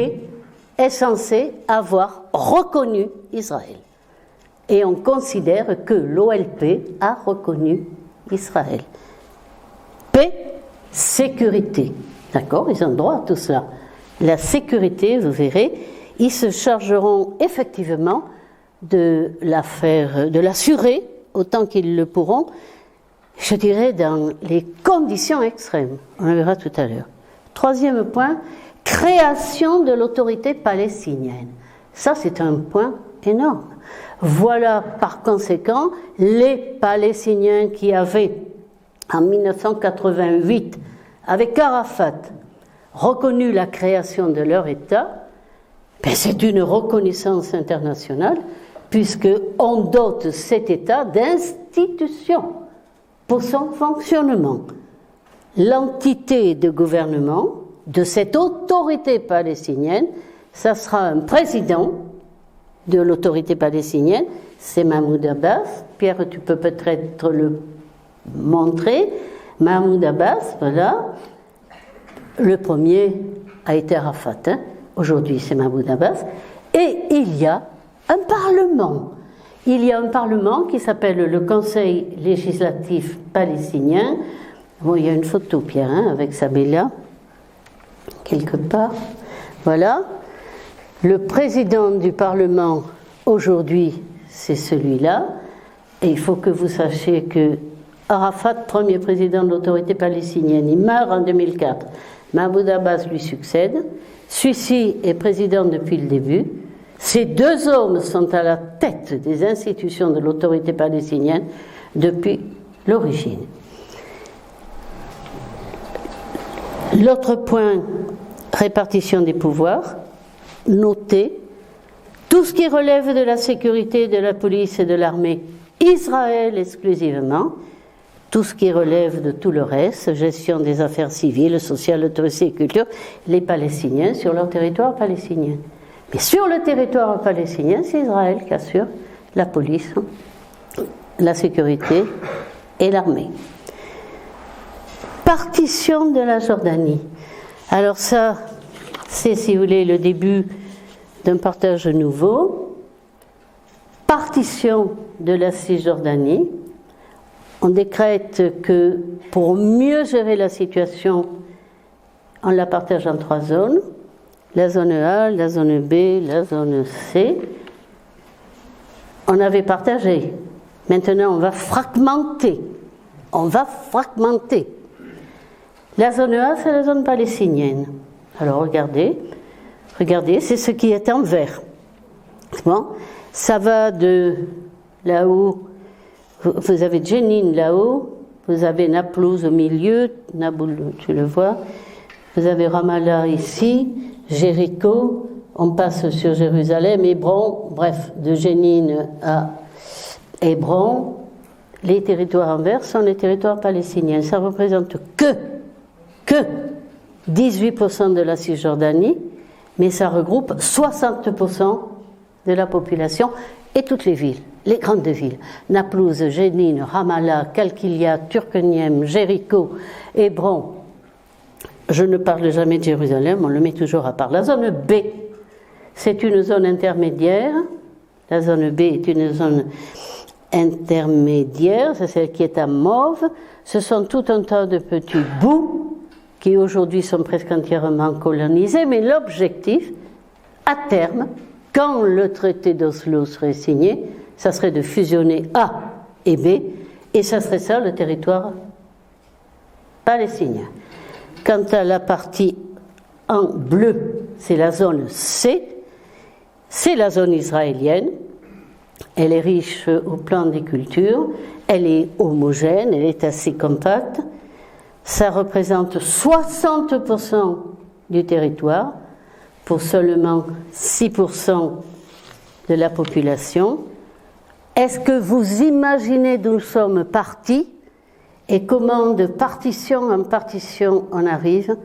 est censé avoir reconnu Israël. Et on considère que l'OLP a reconnu Israël. Paix, sécurité. D'accord, ils ont droit à tout cela. La sécurité, vous verrez, ils se chargeront effectivement de l'assurer autant qu'ils le pourront, je dirais dans les conditions extrêmes. On le verra tout à l'heure. 3e point, création de l'autorité palestinienne. Ça, c'est un point énorme. Voilà, par conséquent, les Palestiniens qui avaient, en 1988, avec Arafat, reconnu la création de leur État, ben c'est une reconnaissance internationale, puisqu'on dote cet État d'institutions pour son fonctionnement. L'entité de gouvernement de cette autorité palestinienne, ça sera un président de l'autorité palestinienne, c'est Mahmoud Abbas. Pierre, tu peux peut-être le montrer. Mahmoud Abbas, voilà. Le premier a été Arafat. Aujourd'hui, c'est Mahmoud Abbas. Et il y a un parlement. Il y a un parlement qui s'appelle le Conseil législatif palestinien. Bon, il y a une photo, Pierre, avec Sabella, quelque part. Voilà. Le président du Parlement, aujourd'hui, c'est celui-là. Et il faut que vous sachiez que Arafat, premier président de l'autorité palestinienne, il meurt en 2004. Mahmoud Abbas lui succède. Celui-ci est président depuis le début. Ces 2 hommes sont à la tête des institutions de l'autorité palestinienne depuis l'origine. L'autre point, répartition des pouvoirs. Notez, tout ce qui relève de la sécurité, de la police et de l'armée, Israël exclusivement. tout ce qui relève de tout le reste, gestion des affaires civiles, sociales, touristiques et culture, les Palestiniens sur leur territoire palestinien. Mais sur le territoire palestinien, c'est Israël qui assure la police, la sécurité et l'armée. Partition de la Jordanie. Alors ça, c'est, si vous voulez, le début d'un partage nouveau. Partition de la Cisjordanie. On décrète que pour mieux gérer la situation, on la partage en 3 zones. La zone A, la zone B, la zone C. On avait partagé. Maintenant, on va fragmenter. On va fragmenter. La zone A, c'est la zone palestinienne. Alors, regardez, c'est ce qui est en vert. Bon, ça va de là-haut. Vous avez Jenin là-haut, vous avez Naplouse au milieu, Naboul, tu le vois, vous avez Ramallah ici, Jéricho, on passe sur Jérusalem, Hébron, bref, de Jenin à Hébron, les territoires en vert sont les territoires palestiniens. Ça représente que 18% de la Cisjordanie, mais ça regroupe 60% de la population et toutes les villes. Les grandes villes, Naplouse, Jenin, Ramallah, Kalkilia, Turkeniem, Jéricho, Hébron. Je ne parle jamais de Jérusalem, on le met toujours à part. La zone B, c'est une zone intermédiaire. La zone B est une zone intermédiaire, c'est celle qui est à mauve. Ce sont tout un tas de petits bouts qui aujourd'hui sont presque entièrement colonisés, mais l'objectif, à terme, quand le traité d'Oslo serait signé, ça serait de fusionner A et B, et ça serait ça le territoire palestinien. Quant à la partie en bleu, c'est la zone C, c'est la zone israélienne. Elle est riche au plan des cultures, elle est homogène, elle est assez compacte. Ça représente 60% du territoire pour seulement 6% de la population. Est-ce que vous imaginez d'où nous sommes partis et comment de partition en partition on arrive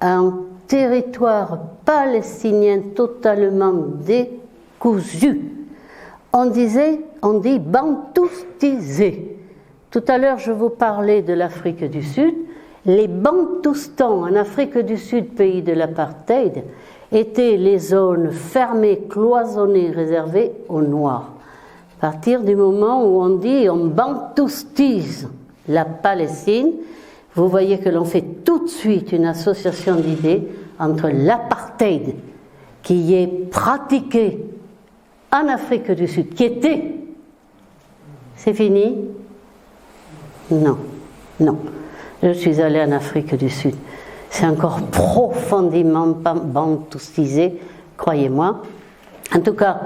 à un territoire palestinien totalement décousu? On dit bantoustisé. Tout à l'heure, je vous parlais de l'Afrique du Sud. Les Bantoustans en Afrique du Sud, pays de l'apartheid, étaient les zones fermées, cloisonnées, réservées aux Noirs. À partir du moment où on dit on bantoustise la Palestine, vous voyez que l'on fait tout de suite une association d'idées entre l'apartheid qui est pratiqué en Afrique du Sud, qui était, c'est fini? Non. Je suis allée en Afrique du Sud. C'est encore profondément bantoustisé, croyez-moi. En tout cas,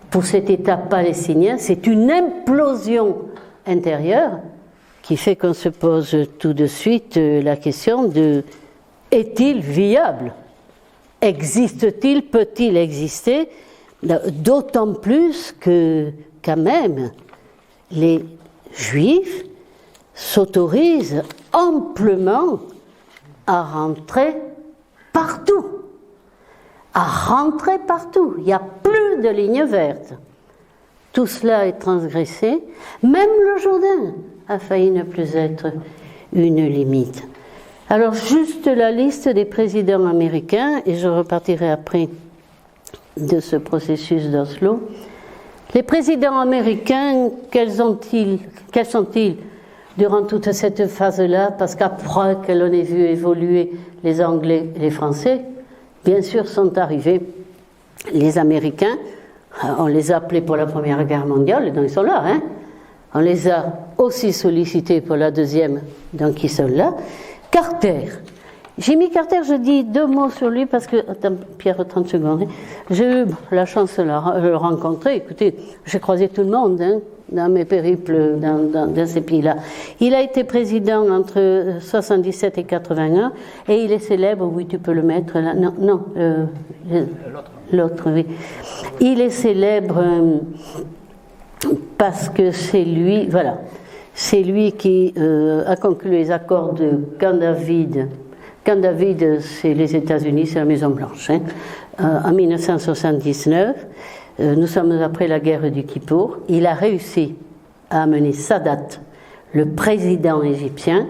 pour cet État palestinien, c'est une implosion intérieure qui fait qu'on se pose tout de suite la question de est-il viable? Existe-t-il? Peut-il exister? D'autant plus que, quand même, les Juifs s'autorisent amplement à rentrer partout. Il n'y a plus de ligne verte. Tout cela est transgressé. Même le Jourdain a failli ne plus être une limite. Alors, juste la liste des présidents américains, et je repartirai après de ce processus d'Oslo. Les présidents américains, quels sont-ils durant toute cette phase-là? Parce qu'après que l'on ait vu évoluer les Anglais et les Français, bien sûr sont arrivés les Américains. On les a appelés pour la Première Guerre mondiale, donc ils sont là. On les a aussi sollicités pour la Deuxième, donc ils sont là. Carter. Jimmy Carter, je dis 2 mots sur lui parce que, attends, Pierre, 30 secondes. J'ai eu la chance de le rencontrer. Écoutez, j'ai croisé tout le monde dans mes périples dans ces pays-là. Il a été président entre 77 et 81 et il est célèbre, oui, tu peux le mettre là. Non, l'autre, oui. Il est célèbre parce que c'est lui, voilà. c'est lui qui a conclu les accords de Camp David. Camp David, c'est les États-Unis, c'est la Maison-Blanche. En 1979, nous sommes après la guerre du Kippour. Il a réussi à amener Sadat, le président égyptien,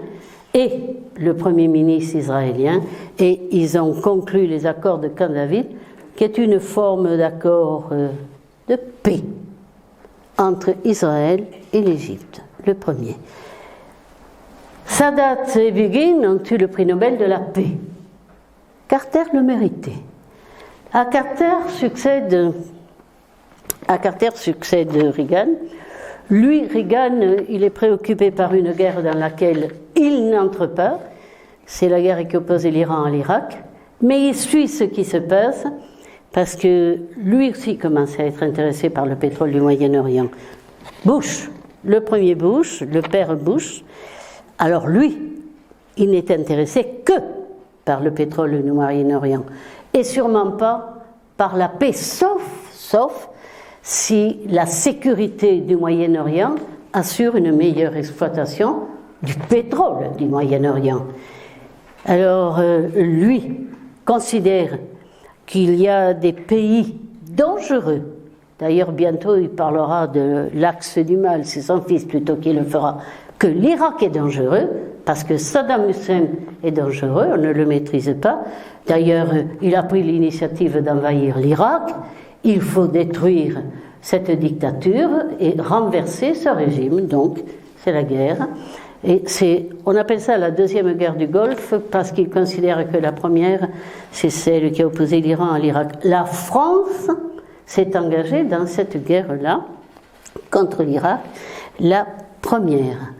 et le premier ministre israélien, et ils ont conclu les accords de Camp David, qui est une forme d'accord de paix entre Israël et l'Égypte, le premier. Sadat et Begin ont eu le prix Nobel de la paix. Carter le méritait. À Carter succède Reagan. Lui, Reagan, il est préoccupé par une guerre dans laquelle il n'entre pas. C'est la guerre qui oppose l'Iran à l'Irak. Mais il suit ce qui se passe parce que lui aussi commence à être intéressé par le pétrole du Moyen-Orient. Bush, le premier Bush, le père Bush, alors lui, il n'est intéressé que par le pétrole du Moyen-Orient et sûrement pas par la paix, sauf si la sécurité du Moyen-Orient assure une meilleure exploitation du pétrole du Moyen-Orient. Alors, lui considère qu'il y a des pays dangereux. D'ailleurs, bientôt, il parlera de l'axe du mal, c'est son fils plutôt qui le fera, que l'Irak est dangereux, parce que Saddam Hussein est dangereux, on ne le maîtrise pas. D'ailleurs, il a pris l'initiative d'envahir l'Irak. Il faut détruire cette dictature et renverser ce régime. Donc, c'est la guerre. Et on appelle ça la deuxième guerre du Golfe parce qu'il considère que la première, c'est celle qui a opposé l'Iran à l'Irak. La France s'est engagée dans cette guerre-là contre l'Irak, la première.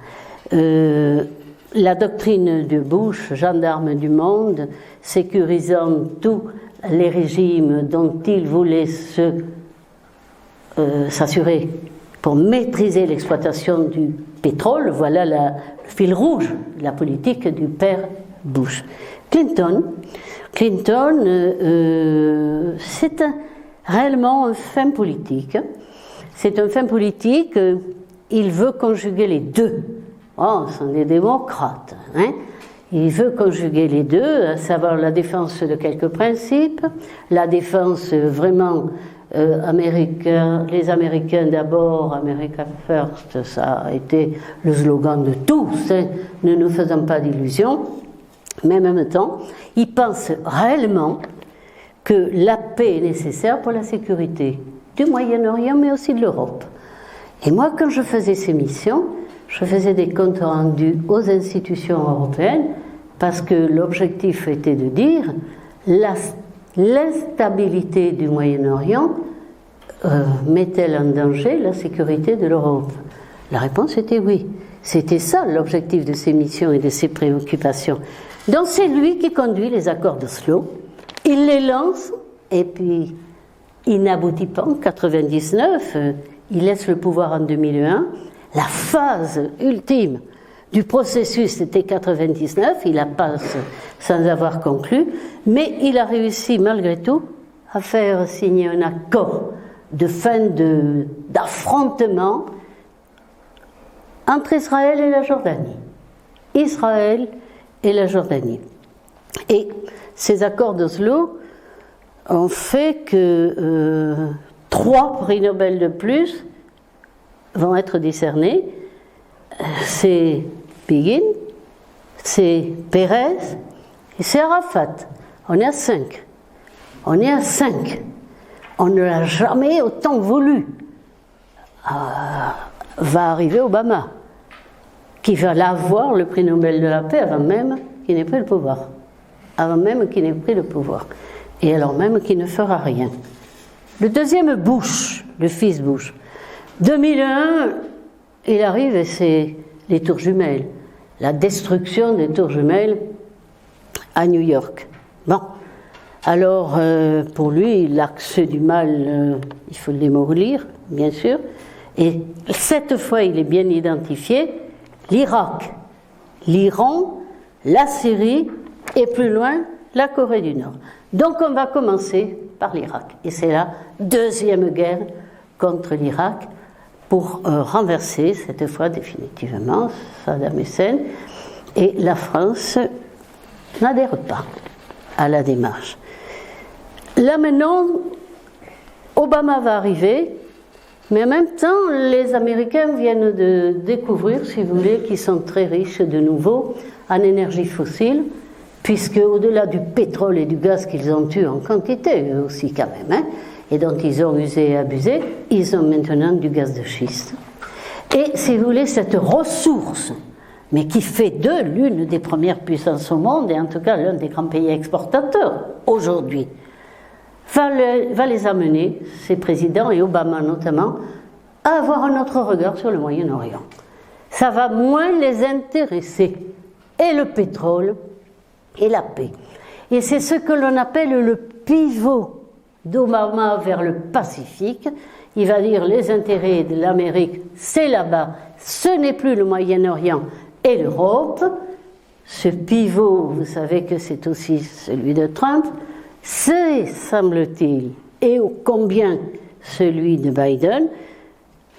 La doctrine de Bush, gendarme du monde, sécurisant tous les régimes dont il voulait s'assurer pour maîtriser l'exploitation du pétrole, voilà le fil rouge de la politique du père Bush. Clinton, c'est réellement un fin politique. C'est un fin politique, il veut conjuguer les deux. Oh, ce sont des démocrates, hein? Il veut conjuguer les deux, à savoir la défense de quelques principes, la défense vraiment américaine, les Américains d'abord, America First, ça a été le slogan de tous, hein, ne nous faisons pas d'illusions, mais en même temps, il pense réellement que la paix est nécessaire pour la sécurité du Moyen-Orient, mais aussi de l'Europe. Et moi, quand je faisais ces missions, je faisais des comptes rendus aux institutions européennes parce que l'objectif était de dire l'instabilité du Moyen-Orient met-elle en danger la sécurité de l'Europe? La réponse était oui. C'était ça l'objectif de ces missions et de ces préoccupations. Donc c'est lui qui conduit les accords d'Oslo. Il les lance et puis il n'aboutit pas en 1999. Il laisse le pouvoir en 2001. La phase ultime du processus était 1999, il la passe sans avoir conclu, mais il a réussi malgré tout à faire signer un accord de fin d'affrontement entre Israël et la Jordanie. Israël et la Jordanie. Et ces accords d'Oslo ont fait que 3 prix Nobel de plus vont être décernés. C'est Begin, c'est Pérez et c'est Arafat. On est à 5. On est à 5. On ne l'a jamais autant voulu. Va arriver Obama, qui va l'avoir le prix Nobel de la paix avant même qu'il n'ait pris le pouvoir. Avant même qu'il n'ait pris le pouvoir. Et alors même qu'il ne fera rien. Le deuxième Bush, le fils Bush, 2001, il arrive et c'est les tours jumelles, la destruction des tours jumelles à New York. Bon, alors pour lui, l'axe du mal, il faut le démolir, bien sûr, et cette fois il est bien identifié, l'Irak, l'Iran, la Syrie et plus loin la Corée du Nord. Donc on va commencer par l'Irak, et c'est la deuxième guerre contre l'Irak, pour renverser, cette fois définitivement, Saddam Hussein, et la France n'adhère pas à la démarche. Là maintenant, Obama va arriver, mais en même temps, les Américains viennent de découvrir, si vous voulez, qu'ils sont très riches de nouveau en énergie fossile, puisque au-delà du pétrole et du gaz qu'ils ont eu en quantité, eux aussi quand même, hein, et dont ils ont usé et abusé, ils ont maintenant du gaz de schiste. Et si vous voulez, cette ressource, mais qui fait d'eux l'une des premières puissances au monde, et en tout cas l'un des grands pays exportateurs aujourd'hui, va les amener, ces présidents, et Obama notamment, à avoir un autre regard sur le Moyen-Orient. Ça va moins les intéresser, et le pétrole, et la paix. Et c'est ce que l'on appelle le pivot d'Obama vers le Pacifique. Il va dire les intérêts de l'Amérique, c'est là-bas, ce n'est plus le Moyen-Orient et l'Europe. Ce pivot, vous savez que c'est aussi celui de Trump, c'est, semble-t-il, et ô combien celui de Biden.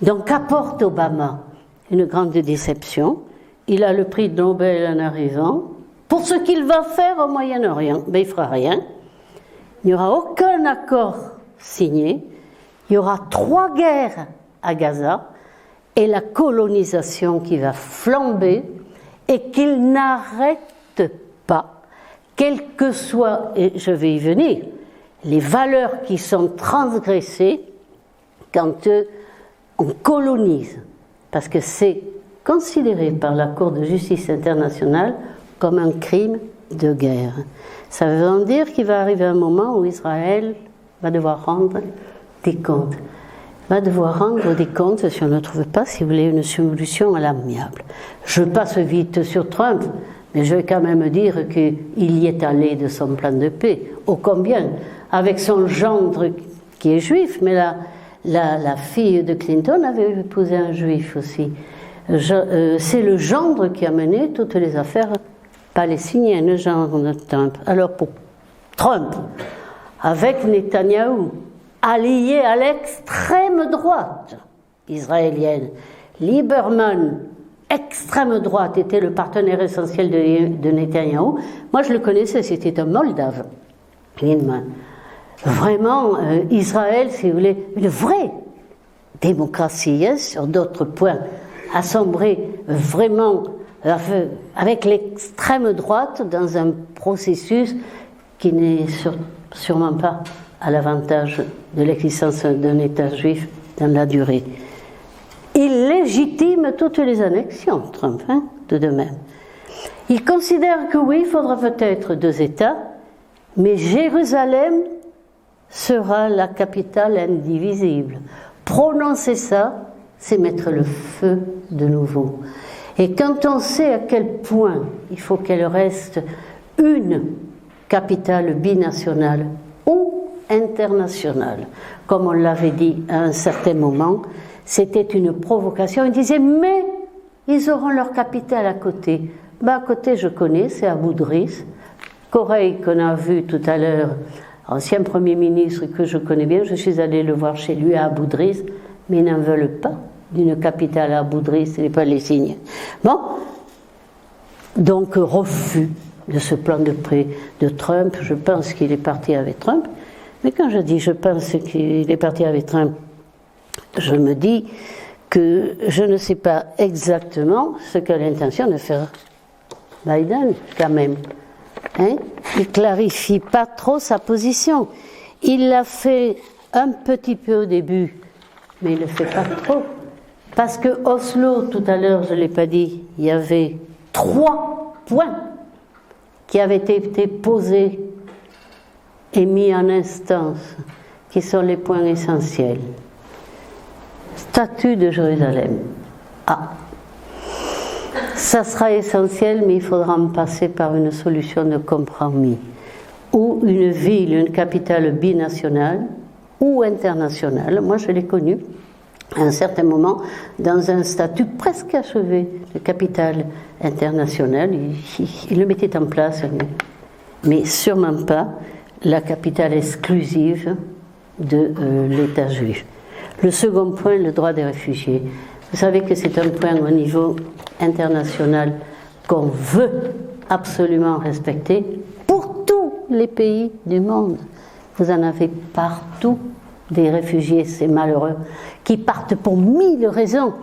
Donc apporte Obama une grande déception. Il a le prix Nobel en arrivant. Pour ce qu'il va faire au Moyen-Orient, ben, il ne fera rien. Il n'y aura aucun accord signé. Il y aura 3 guerres à Gaza et la colonisation qui va flamber et qu'il n'arrête pas, quelles que soient, et je vais y venir, les valeurs qui sont transgressées quand on colonise, parce que c'est considéré par la Cour de justice internationale comme un crime de guerre. Ça veut dire qu'il va arriver un moment où Israël va devoir rendre des comptes. Va devoir rendre des comptes si on ne trouve pas, si vous voulez, une solution à l'amiable. Je passe vite sur Trump, mais je vais quand même dire qu'il y est allé de son plan de paix. Ô combien, avec son gendre qui est juif, mais la fille de Clinton avait épousé un juif aussi. C'est le gendre qui a mené toutes les affaires palestiniennes, le gendre de Trump. Alors pour Trump, avec Netanyahou, allié à l'extrême droite israélienne, Lieberman, extrême droite, était le partenaire essentiel de Netanyahou. Moi, je le connaissais, c'était un Moldave, Lieberman. Vraiment, Israël, si vous voulez, une vraie démocratie, hein, sur d'autres points, a sombré vraiment avec l'extrême droite dans un processus qui n'est sûrement pas à l'avantage de l'existence d'un État juif dans la durée. Il légitime toutes les annexions, Trump, hein, tout de même. Il considère que oui, il faudra peut-être 2 États, mais Jérusalem sera la capitale indivisible. Prononcer ça, c'est mettre le feu de nouveau. Et quand on sait à quel point il faut qu'elle reste une capitale binationale ou internationale, comme on l'avait dit à un certain moment, c'était une provocation. Ils disaient, mais ils auront leur capitale à côté. Ben, à côté, je connais, c'est à Boudris. Correille, qu'on a vu tout à l'heure, ancien Premier ministre que je connais bien, je suis allée le voir chez lui à Boudris, mais ils n'en veulent pas d'une capitale à Boudris, les Palestiniens. Bon, donc refus de ce plan de paix de Trump. Je pense qu'il est parti avec Trump, mais quand je dis je pense qu'il est parti avec Trump, je me dis que je ne sais pas exactement ce qu'a l'intention de faire Biden, quand même. Hein? Il ne clarifie pas trop sa position. Il l'a fait un petit peu au début, mais il ne le fait pas trop. Parce que Oslo, tout à l'heure, je ne l'ai pas dit, il y avait 3 points qui avaient été posés et mis en instance, qui sont les points essentiels. Statut de Jérusalem. Ah, ça sera essentiel, mais il faudra en passer par une solution de compromis. Ou une ville, une capitale binationale ou internationale. Moi, je l'ai connue à un certain moment dans un statut presque achevé de capitale internationale. Il le mettait en place, mais sûrement pas la capitale exclusive de l'État juif. Le second point, le droit des réfugiés. Vous savez que c'est un point au niveau international qu'on veut absolument respecter pour tous les pays du monde. Vous en avez partout des réfugiés, c'est malheureux, qui partent pour 1000 raisons.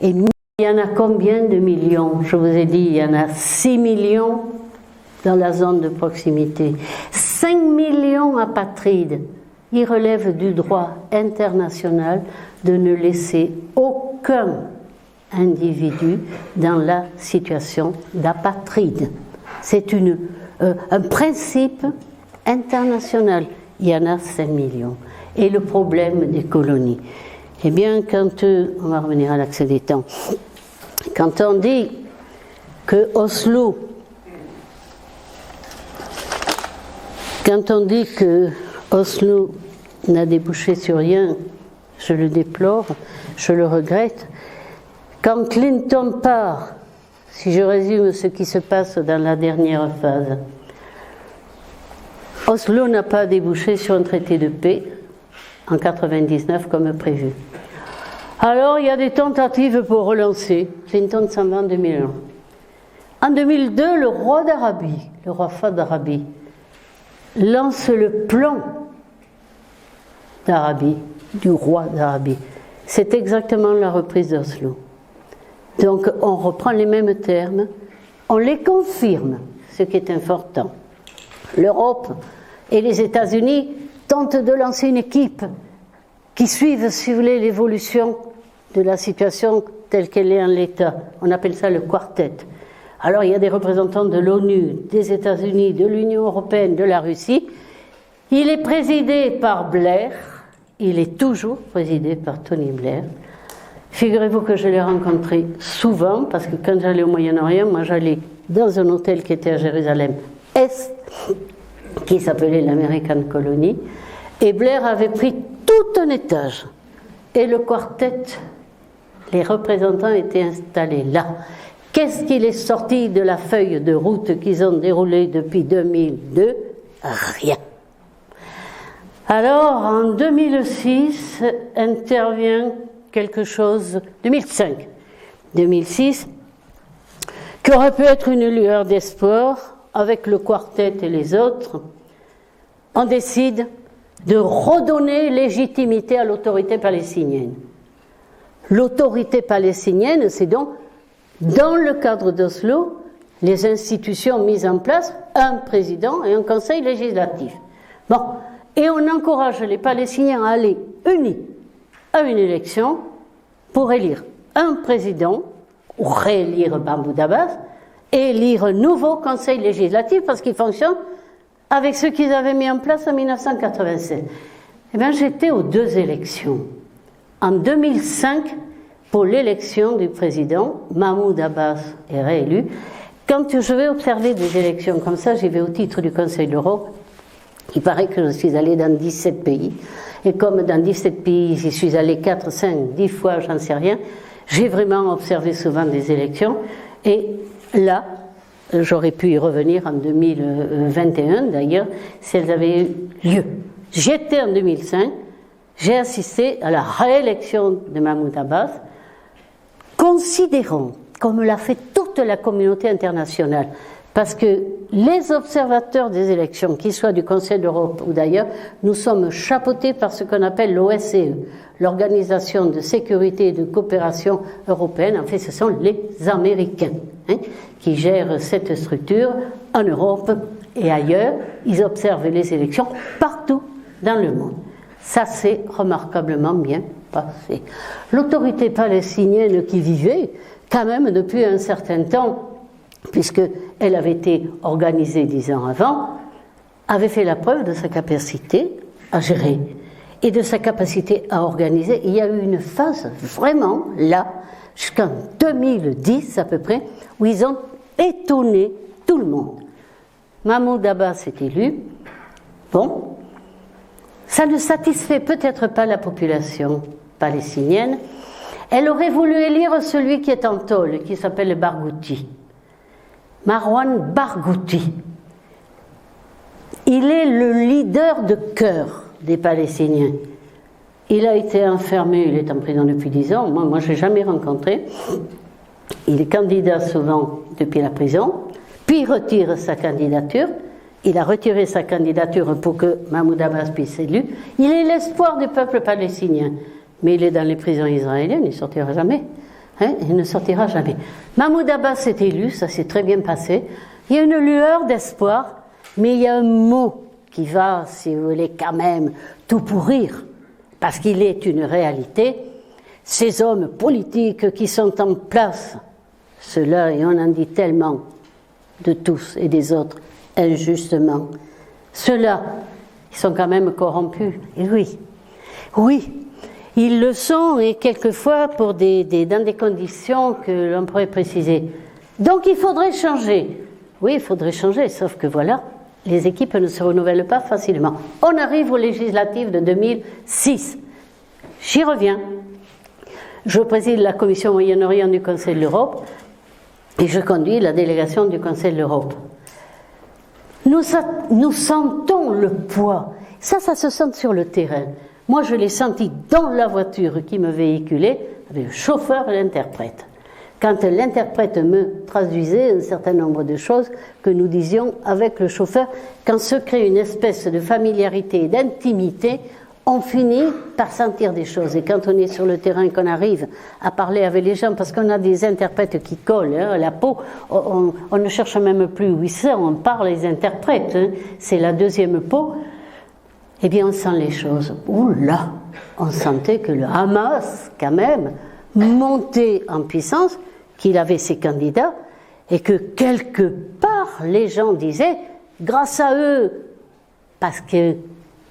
Et il y en a combien de millions? Je vous ai dit, il y en a 6 millions dans la zone de proximité. 5 millions apatrides. Il relève du droit international de ne laisser aucun individu dans la situation d'apatride. C'est un principe international. Il y en a 5 millions. Et le problème des colonies. Eh bien, on va revenir à l'accès des temps. Quand on dit que Oslo n'a débouché sur rien, je le déplore, je le regrette. Quand Clinton part, si je résume ce qui se passe dans la dernière phase, Oslo n'a pas débouché sur un traité de paix en 1999 comme prévu. Alors il y a des tentatives pour relancer. Clinton s'en va en 2001. En 2002, le roi d'Arabie, le roi Fahd d'Arabie, lance le plan d'Arabie, du roi d'Arabie. C'est exactement la reprise d'Oslo. Donc on reprend les mêmes termes, on les confirme, ce qui est important. L'Europe et les États-Unis tentent de lancer une équipe qui suive, si vous voulez, l'évolution de la situation telle qu'elle est en l'état. On appelle ça le quartet. Alors il y a des représentants de l'ONU, des États-Unis, de l'Union européenne, de la Russie. Il est présidé par Blair, il est toujours présidé par Tony Blair. Figurez-vous que je l'ai rencontré souvent, parce que quand j'allais au Moyen-Orient, moi j'allais dans un hôtel qui était à Jérusalem-Est, qui s'appelait l'American Colony, et Blair avait pris tout un étage. Et le quartet, les représentants étaient installés là. Qu'est-ce qu'il est sorti de la feuille de route qu'ils ont déroulée depuis 2002? Rien. Alors, en 2006, intervient quelque chose, 2006, qui aurait pu être une lueur d'espoir, avec le quartet et les autres. On décide de redonner légitimité à l'autorité palestinienne. L'autorité palestinienne, c'est donc, dans le cadre d'Oslo, les institutions mises en place, un président et un conseil législatif. Bon, et on encourage les Palestiniens à aller unis à une élection pour élire un président, ou réélire Mahmoud Abbas, et élire un nouveau conseil législatif, parce qu'il fonctionne avec ce qu'ils avaient mis en place en 1987. Eh bien, j'étais aux 2 élections. En 2005, pour l'élection du président, Mahmoud Abbas est réélu. Quand je vais observer des élections comme ça, j'y vais au titre du Conseil de l'Europe. Il paraît que je suis allée dans 17 pays. Et comme dans 17 pays, j'y suis allée 4, 5, 10 fois, j'en sais rien, j'ai vraiment observé souvent des élections. Et là, j'aurais pu y revenir en 2021, d'ailleurs, si elles avaient eu lieu. J'étais en 2005, j'ai assisté à la réélection de Mahmoud Abbas, considérons, comme l'a fait toute la communauté internationale, parce que les observateurs des élections, qu'ils soient du Conseil d'Europe ou d'ailleurs, nous sommes chapeautés par ce qu'on appelle l'OSCE, l'Organisation de sécurité et de coopération européenne. En fait, ce sont les Américains qui gèrent cette structure en Europe et ailleurs. Ils observent les élections partout dans le monde. Ça s'est remarquablement bien passé. L'autorité palestinienne qui vivait quand même depuis un certain temps, puisqu'elle avait été organisée 10 ans avant, avait fait la preuve de sa capacité à gérer et de sa capacité à organiser. Il y a eu une phase vraiment là, jusqu'en 2010 à peu près, où ils ont étonné tout le monde. Mahmoud Abbas est élu. Bon, ça ne satisfait peut-être pas la population palestinienne. Elle aurait voulu élire celui qui est en tôle, qui s'appelle Barghouti. Marwan Barghouti. Il est le leader de cœur des Palestiniens. Il a été enfermé, il est en prison depuis 10 ans. Moi je ne l'ai jamais rencontré. Il est candidat souvent depuis la prison, puis retire sa candidature. Il a retiré sa candidature pour que Mahmoud Abbas puisse être élu. Il est l'espoir du peuple palestinien. Mais il est dans les prisons israéliennes, il ne sortira jamais. Il ne sortira jamais. Mahmoud Abbas est élu, ça s'est très bien passé. Il y a une lueur d'espoir, mais il y a un mot qui va, si vous voulez, quand même tout pourrir, parce qu'il est une réalité. Ces hommes politiques qui sont en place, ceux-là, et on en dit tellement de tous et des autres, injustement, ceux-là, ils sont quand même corrompus. Et oui, ils le sont, et quelquefois dans des conditions que l'on pourrait préciser. Donc il faudrait changer. Oui, il faudrait changer, sauf que voilà, les équipes ne se renouvellent pas facilement. On arrive aux législatives de 2006. J'y reviens. Je préside la commission Moyen-Orient du Conseil de l'Europe et je conduis la délégation du Conseil de l'Europe. Nous sentons le poids. Ça se sent sur le terrain. Moi, je l'ai senti dans la voiture qui me véhiculait, avec le chauffeur et l'interprète. Quand l'interprète me traduisait un certain nombre de choses que nous disions avec le chauffeur, quand se crée une espèce de familiarité et d'intimité, on finit par sentir des choses. Et quand on est sur le terrain, qu'on arrive à parler avec les gens, parce qu'on a des interprètes qui collent à la peau, on ne cherche même plus où ils sont, on parle les interprètes, c'est la deuxième peau, eh bien on sent les choses. Ouh là, on sentait que le Hamas, quand même, montait en puissance, qu'il avait ses candidats, et que quelque part, les gens disaient, grâce à eux, parce que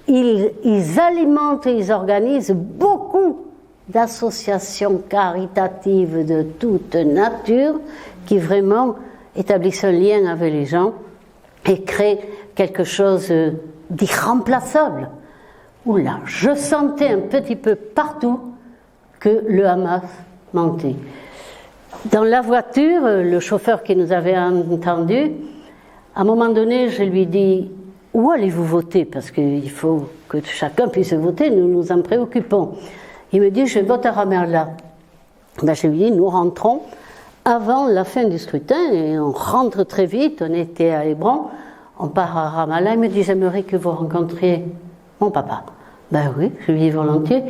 ils alimentent et ils organisent beaucoup d'associations caritatives de toute nature qui vraiment établissent un lien avec les gens et créent quelque chose d'irremplaçable. Oula, je sentais un petit peu partout que le Hamas mentait. Dans la voiture, le chauffeur qui nous avait entendus, à un moment donné, je lui dis: où allez-vous voter? Parce qu'il faut que chacun puisse voter, nous nous en préoccupons. Il me dit: je vote à Ramallah. Je lui dis: nous rentrons avant la fin du scrutin, et on rentre très vite, on était à Hébron, on part à Ramallah. Il me dit: j'aimerais que vous rencontriez mon papa. Oui, je lui dis volontiers.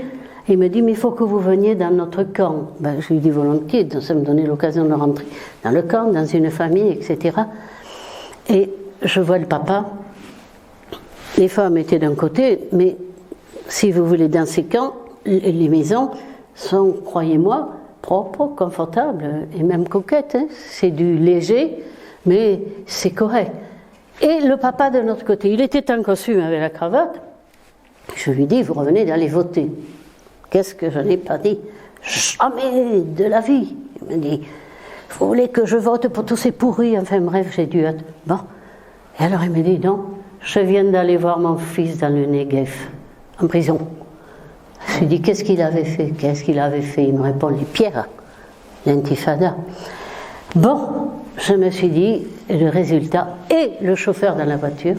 Il me dit: mais il faut que vous veniez dans notre camp. Je lui dis volontiers, ça me donnait l'occasion de rentrer dans le camp, dans une famille, etc. Et je vois le papa. Les femmes étaient d'un côté, mais si vous voulez, dans ces camps, les maisons sont, croyez-moi, propres, confortables et même coquettes. C'est du léger, mais c'est correct. Et le papa de notre côté, il était en costume avec la cravate. Je lui dis: vous revenez d'aller voter. Qu'est-ce que je n'ai pas dit? Jamais de la vie. Il me dit: vous voulez que je vote pour tous ces pourris? Enfin bref, j'ai dû être... Bon. Et alors il me dit: non, je viens d'aller voir mon fils dans le Negev, en prison. Je lui dis: qu'est-ce qu'il avait fait? Qu'est-ce qu'il avait fait? Il me répond: les pierres, l'intifada. Bon, je me suis dit, le résultat, et le chauffeur dans la voiture,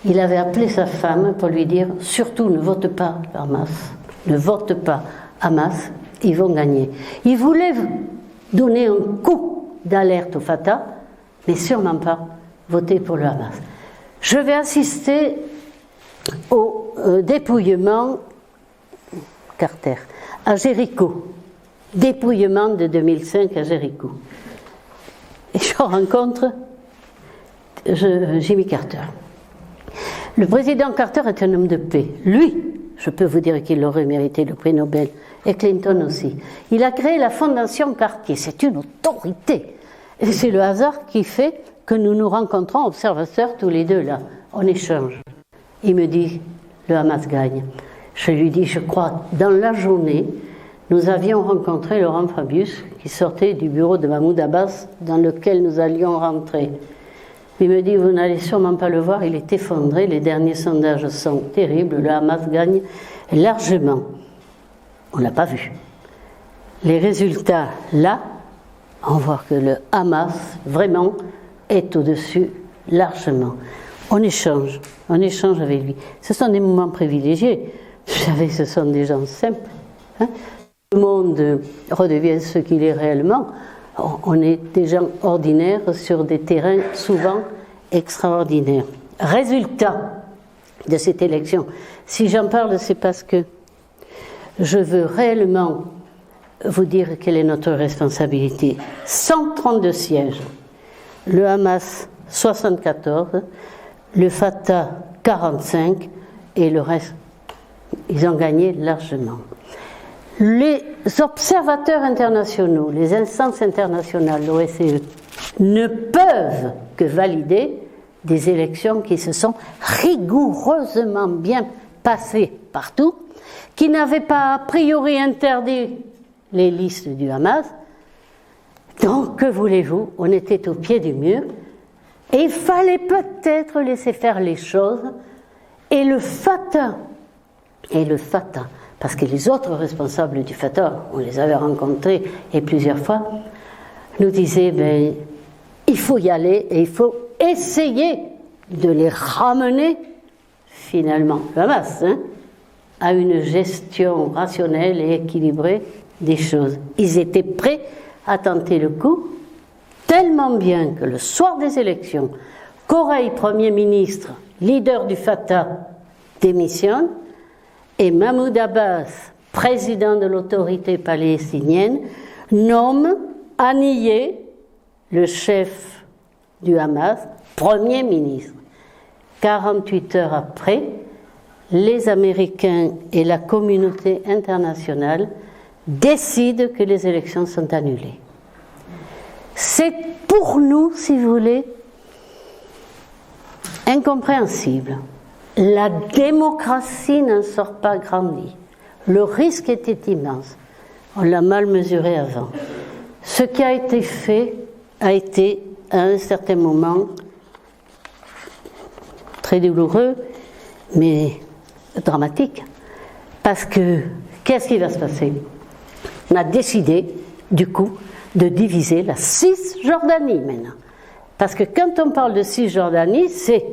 il avait appelé sa femme pour lui dire: surtout ne vote pas Hamas, ne vote pas Hamas, ils vont gagner. Il voulait donner un coup d'alerte au Fatah, mais sûrement pas voter pour le Hamas. Je vais assister au dépouillement Carter à Jéricho, dépouillement de 2005 à Jéricho. Et je rencontre Jimmy Carter. Le président Carter est un homme de paix. Lui, je peux vous dire qu'il aurait mérité le prix Nobel, et Clinton aussi. Il a créé la Fondation Cartier, c'est une autorité. Et c'est le hasard qui fait que nous nous rencontrons, observateurs, tous les deux là. On échange. Il me dit: le Hamas gagne. Je lui dis: je crois, dans la journée, nous avions rencontré Laurent Fabius, qui sortait du bureau de Mahmoud Abbas, dans lequel nous allions rentrer. Il me dit: vous n'allez sûrement pas le voir, il est effondré, les derniers sondages sont terribles, le Hamas gagne largement. On ne l'a pas vu. Les résultats, là, on voit que le Hamas, vraiment, est au-dessus largement. On échange avec lui. Ce sont des moments privilégiés. Vous savez, ce sont des gens simples. Hein. Le monde redevient ce qu'il est réellement. On est des gens ordinaires sur des terrains souvent extraordinaires. Résultat de cette élection, si j'en parle, c'est parce que je veux réellement vous dire quelle est notre responsabilité. 132 sièges, le Hamas 74, le Fatah 45 et le reste, ils ont gagné largement. Les observateurs internationaux, les instances internationales, l'OSCE, ne peuvent que valider des élections qui se sont rigoureusement bien passées partout, qui n'avaient pas a priori interdit les listes du Hamas. Donc, que voulez-vous? On était au pied du mur et il fallait peut-être laisser faire les choses. Et le Fatah, parce que les autres responsables du Fatah, on les avait rencontrés et plusieurs fois, nous disaient, ben, il faut y aller et il faut essayer de les ramener, finalement, le Hamas, à une gestion rationnelle et équilibrée des choses. Ils étaient prêts à tenter le coup, tellement bien que le soir des élections, Koreï, Premier ministre, leader du Fatah, démissionne, et Mahmoud Abbas, président de l'autorité palestinienne, nomme Haniyeh, le chef du Hamas, Premier ministre. 48 heures après, les Américains et la communauté internationale décident que les élections sont annulées. C'est pour nous, si vous voulez, incompréhensible. La démocratie n'en sort pas grandie. Le risque était immense. On l'a mal mesuré avant. Ce qui a été fait a été, à un certain moment, très douloureux, mais dramatique. Parce que, qu'est-ce qui va se passer? On a décidé, du coup, de diviser la Cisjordanie maintenant. Parce que quand on parle de Cisjordanie, c'est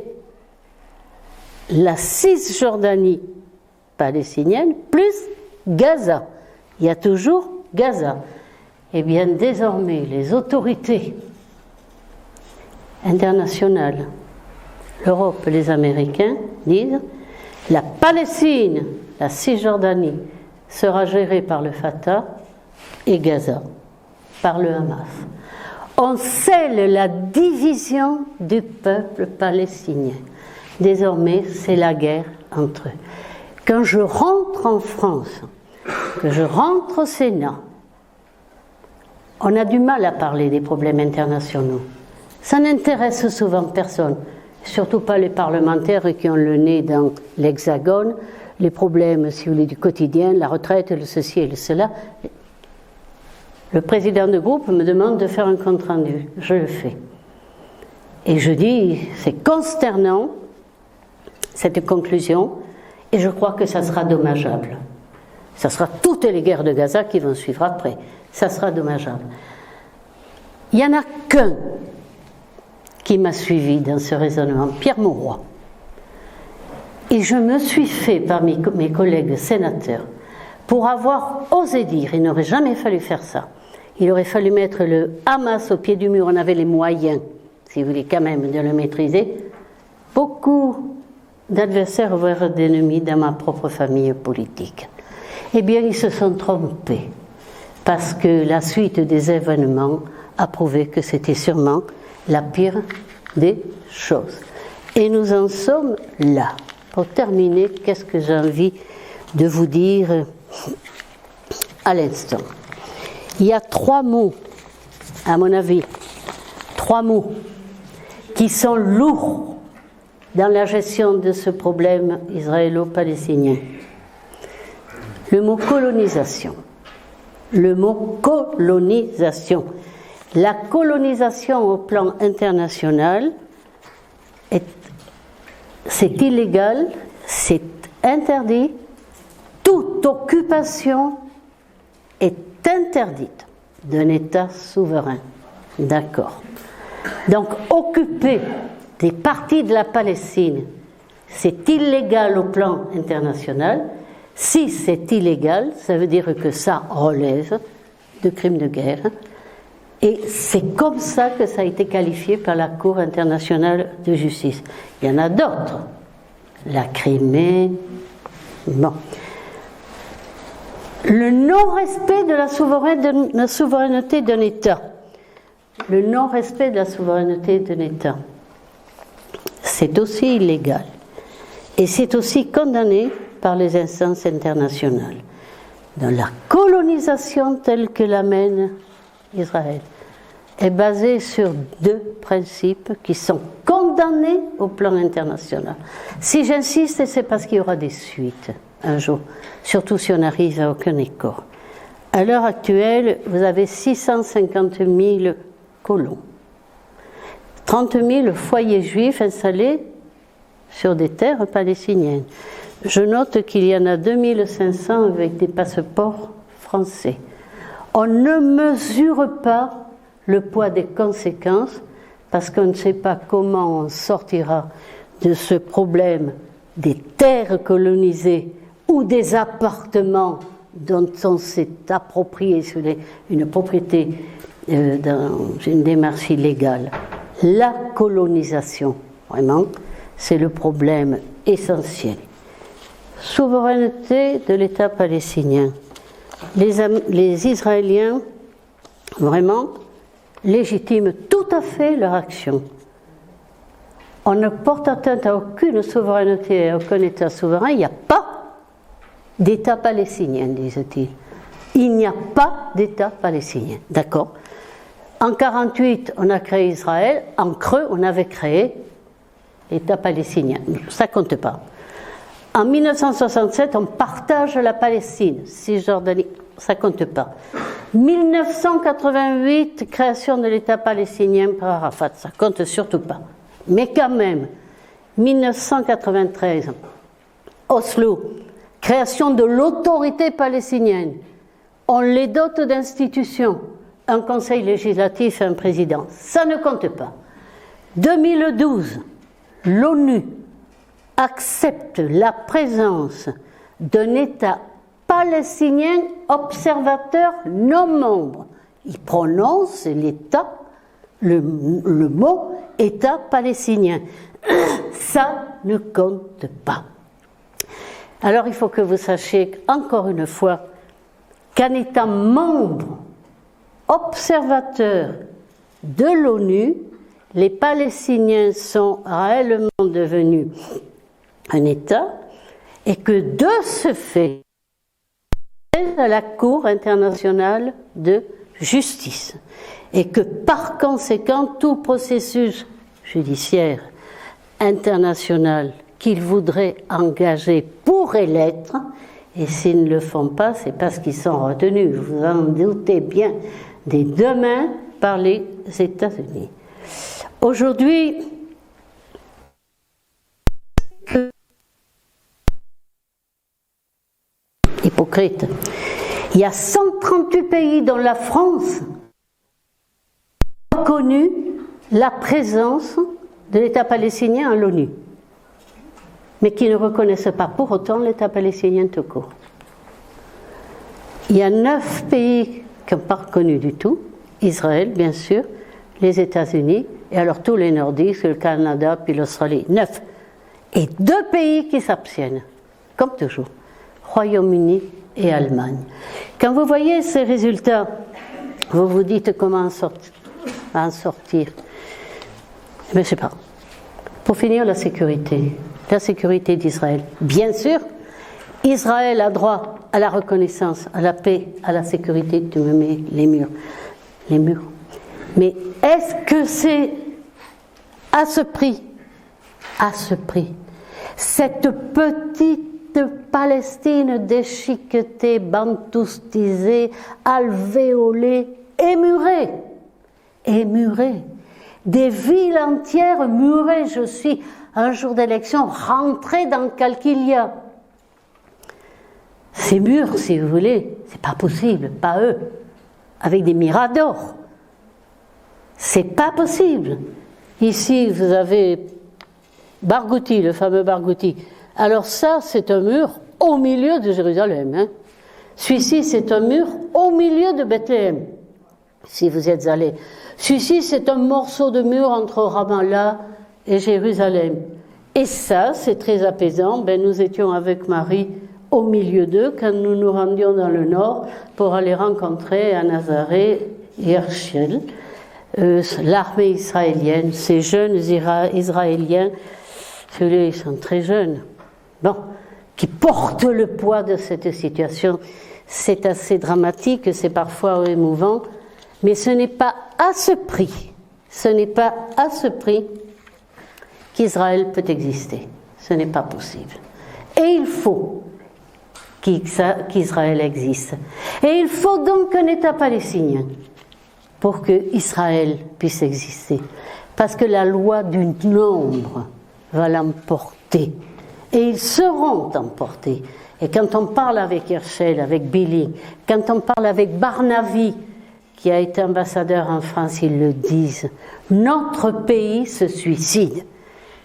la Cisjordanie palestinienne plus Gaza. Il y a toujours Gaza. Eh bien, désormais, les autorités internationales, l'Europe et les Américains disent la Palestine, la Cisjordanie, sera gérée par le Fatah et Gaza par le Hamas. On scelle la division du peuple palestinien. Désormais, c'est la guerre entre eux. Quand je rentre en France, que je rentre au Sénat, on a du mal à parler des problèmes internationaux. Ça n'intéresse souvent personne, surtout pas les parlementaires qui ont le nez dans l'Hexagone, les problèmes, si vous voulez, du quotidien, la retraite, le ceci et le cela. Le président de groupe me demande de faire un compte-rendu. Je le fais. Et je dis, c'est consternant, cette conclusion, et je crois que ça sera dommageable. Ça sera toutes les guerres de Gaza qui vont suivre après. Ça sera dommageable. Il n'y en a qu'un qui m'a suivi dans ce raisonnement, Pierre Mauroy. Et je me suis fait parmi mes collègues sénateurs pour avoir osé dire, il n'aurait jamais fallu faire ça. Il aurait fallu mettre le Hamas au pied du mur, on avait les moyens, si vous voulez quand même, de le maîtriser. Beaucoup d'adversaires, voire d'ennemis dans ma propre famille politique. Eh bien, ils se sont trompés, parce que la suite des événements a prouvé que c'était sûrement la pire des choses. Et nous en sommes là. Pour terminer, qu'est-ce que j'ai envie de vous dire à l'instant? Il y a 3 mots, à mon avis, 3 mots qui sont lourds dans la gestion de ce problème israélo-palestinien. Le mot colonisation. Le mot colonisation. La colonisation au plan international, c'est illégal, c'est interdit. Toute occupation est interdite d'un État souverain. D'accord. Donc, occuper des parties de la Palestine, c'est illégal au plan international, Si c'est illégal, ça veut dire que ça relève de crimes de guerre. Et c'est comme ça que ça a été qualifié par la Cour internationale de justice. Il y en a d'autres. La Crimée. Bon. Le non-respect de la souveraineté d'un État. Le non-respect de la souveraineté d'un État. C'est aussi illégal. Et c'est aussi condamné par les instances internationales. Dans la colonisation telle que l'amène Israël est basée sur deux principes qui sont condamnés au plan international. Si j'insiste, c'est parce qu'il y aura des suites un jour, surtout si on n'arrive à aucun accord. À l'heure actuelle, vous avez 650 000 colons, 30 000 foyers juifs installés sur des terres palestiniennes. Je note qu'il y en a 2500 avec des passeports français. On ne mesure pas le poids des conséquences parce qu'on ne sait pas comment on sortira de ce problème des terres colonisées ou des appartements dont on s'est approprié sur une propriété dans une démarche illégale. La colonisation, vraiment, c'est le problème essentiel. Souveraineté de l'État palestinien. Les Israéliens, vraiment, légitiment tout à fait leur action. On ne porte atteinte à aucune souveraineté, à aucun État souverain. Il n'y a pas d'État palestinien, disent-ils. Il n'y a pas d'État palestinien. D'accord. En 1948, on a créé Israël. En creux, on avait créé l'État palestinien. Ça ne compte pas. En 1967, on partage la Palestine, Cisjordanie, ça ne compte pas. 1988, création de l'État palestinien par Arafat, ça ne compte surtout pas. Mais quand même, 1993, Oslo, création de l'autorité palestinienne. On les dote d'institutions, un conseil législatif et un président. Ça ne compte pas. 2012, l'ONU accepte la présence d'un État palestinien observateur non membre. Il prononce l'État, le mot État palestinien. Ça ne compte pas. Alors il faut que vous sachiez encore une fois qu'en étant membre observateur de l'ONU, les Palestiniens sont réellement devenus un État et que de ce fait, à la Cour internationale de justice et que par conséquent, tout processus judiciaire international qu'ils voudraient engager pourrait l'être, et s'ils ne le font pas, c'est parce qu'ils sont retenus, vous en doutez bien, dès demain par les États-Unis. Aujourd'hui, hypocrite, il y a 138 pays dont la France a reconnu la présence de l'État palestinien à l'ONU, mais qui ne reconnaissent pas pour autant l'État palestinien tout court. Il y a 9 pays qui n'ont pas reconnu du tout, Israël bien sûr, les États-Unis, et alors tous les Nordiques, le Canada, puis l'Australie, 9. Et 2 pays qui s'abstiennent, comme toujours, Royaume-Uni et Allemagne. Quand vous voyez ces résultats, vous vous dites comment en sortir. Mais je ne sais pas. Pour finir, la sécurité d'Israël. Bien sûr, Israël a droit à la reconnaissance, à la paix, à la sécurité. Tu me mets les murs. Mais est-ce que c'est à ce prix, cette petite Palestine déchiquetée, bantoustisée, alvéolée, émurée, des villes entières murées? Je suis, un jour d'élection, rentrée dans Qalqilia. Ces murs, si vous voulez, c'est pas possible, pas eux, avec des miradors. C'est pas possible. Ici, vous avez Barghouti, le fameux Barghouti. Alors ça, c'est un mur au milieu de Jérusalem. Hein. Celui-ci, c'est un mur au milieu de Bethléem, si vous êtes allés. Celui-ci, c'est un morceau de mur entre Ramallah et Jérusalem. Et ça, c'est très apaisant. Ben, nous étions avec Marie au milieu d'eux quand nous nous rendions dans le nord pour aller rencontrer à Nazareth Herschel, l'armée israélienne, ces jeunes Israéliens, ceux-là, ils sont très jeunes, bon, qui portent le poids de cette situation. C'est assez dramatique, c'est parfois émouvant, mais ce n'est pas à ce prix, qu'Israël peut exister. Ce n'est pas possible. Et il faut qu'Israël existe. Et il faut donc un État palestinien pour que Israël puisse exister. Parce que la loi du nombre va l'emporter. Et ils seront emportés. Et quand on parle avec Herschel, avec Billy, quand on parle avec Barnaby, qui a été ambassadeur en France, ils le disent. Notre pays se suicide.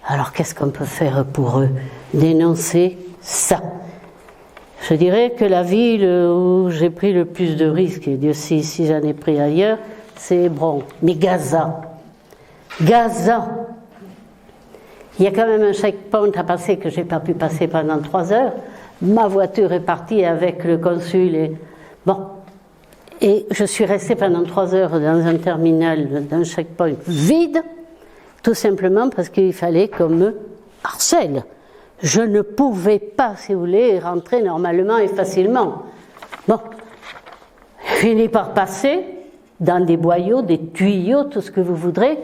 Alors qu'est-ce qu'on peut faire pour eux? Dénoncer ça. Je dirais que la ville où j'ai pris le plus de risques, et Dieu sait si j'en ai pris ailleurs, c'est Hébron. Mais Gaza, il y a quand même un checkpoint à passer que je n'ai pas pu passer pendant 3 heures. Ma voiture est partie avec le consul et bon. Et je suis restée pendant 3 heures dans un terminal d'un checkpoint vide, tout simplement parce qu'il fallait qu'on me harcèle. Je ne pouvais pas, si vous voulez, rentrer normalement et facilement. Bon, je finis par passer dans des boyaux, des tuyaux, tout ce que vous voudrez,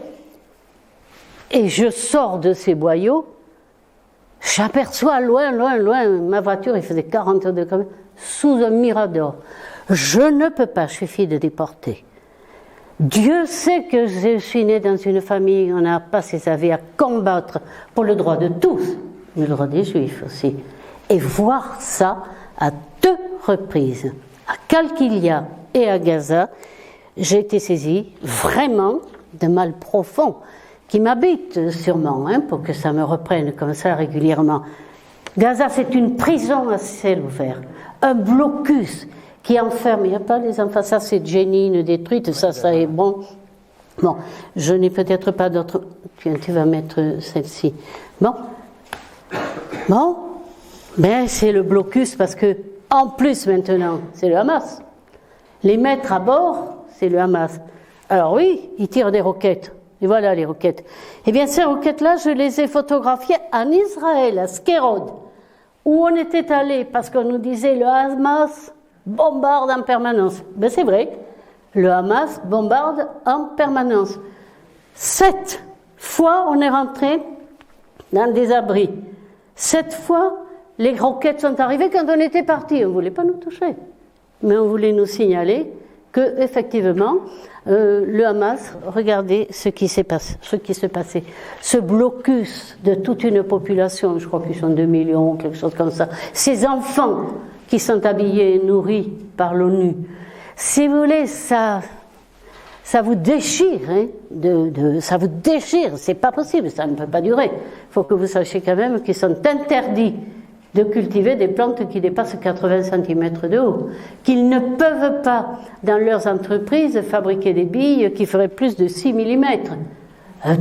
et je sors de ces boyaux, j'aperçois loin, ma voiture, il faisait 40 degrés, sous un mirador. Je ne peux pas, je suis fille de déportés. Dieu sait que je suis née dans une famille, on n'a pas ses avis à combattre pour le droit de tous, mais le droit des Juifs aussi. Et voir ça à 2 reprises, à Kalkilia et à Gaza, j'ai été saisie vraiment de mal profond, qui m'habite sûrement, pour que ça me reprenne comme ça régulièrement. Gaza, c'est une prison à ciel ouvert, un blocus qui enferme, il n'y a pas les enfants, ça c'est Jénine détruite, ça est bon. Bon, je n'ai peut-être pas d'autres. Tu vas mettre celle-ci. Bon, ben c'est le blocus parce que, en plus maintenant, c'est le Hamas. Les mettre à bord, c'est le Hamas. Alors oui, ils tirent des roquettes. Et voilà les roquettes. Eh bien, ces roquettes-là, je les ai photographiées en Israël, à Sderot, où on était allé parce qu'on nous disait le Hamas bombarde en permanence. Ben c'est vrai, le Hamas bombarde en permanence. 7 fois, on est rentré dans des abris. 7 fois, les roquettes sont arrivées quand on était parti. On ne voulait pas nous toucher, mais on voulait nous signaler que effectivement, le Hamas, regardez ce qui se passait. Ce blocus de toute une population, je crois qu'ils sont 2 millions, quelque chose comme ça. Ces enfants qui sont habillés et nourris par l'ONU. Si vous voulez, ça vous déchire, ça vous déchire, c'est pas possible, ça ne peut pas durer. Il faut que vous sachiez quand même qu'ils sont interdits de cultiver des plantes qui dépassent 80 cm de haut, qu'ils ne peuvent pas, dans leurs entreprises, fabriquer des billes qui feraient plus de 6 mm.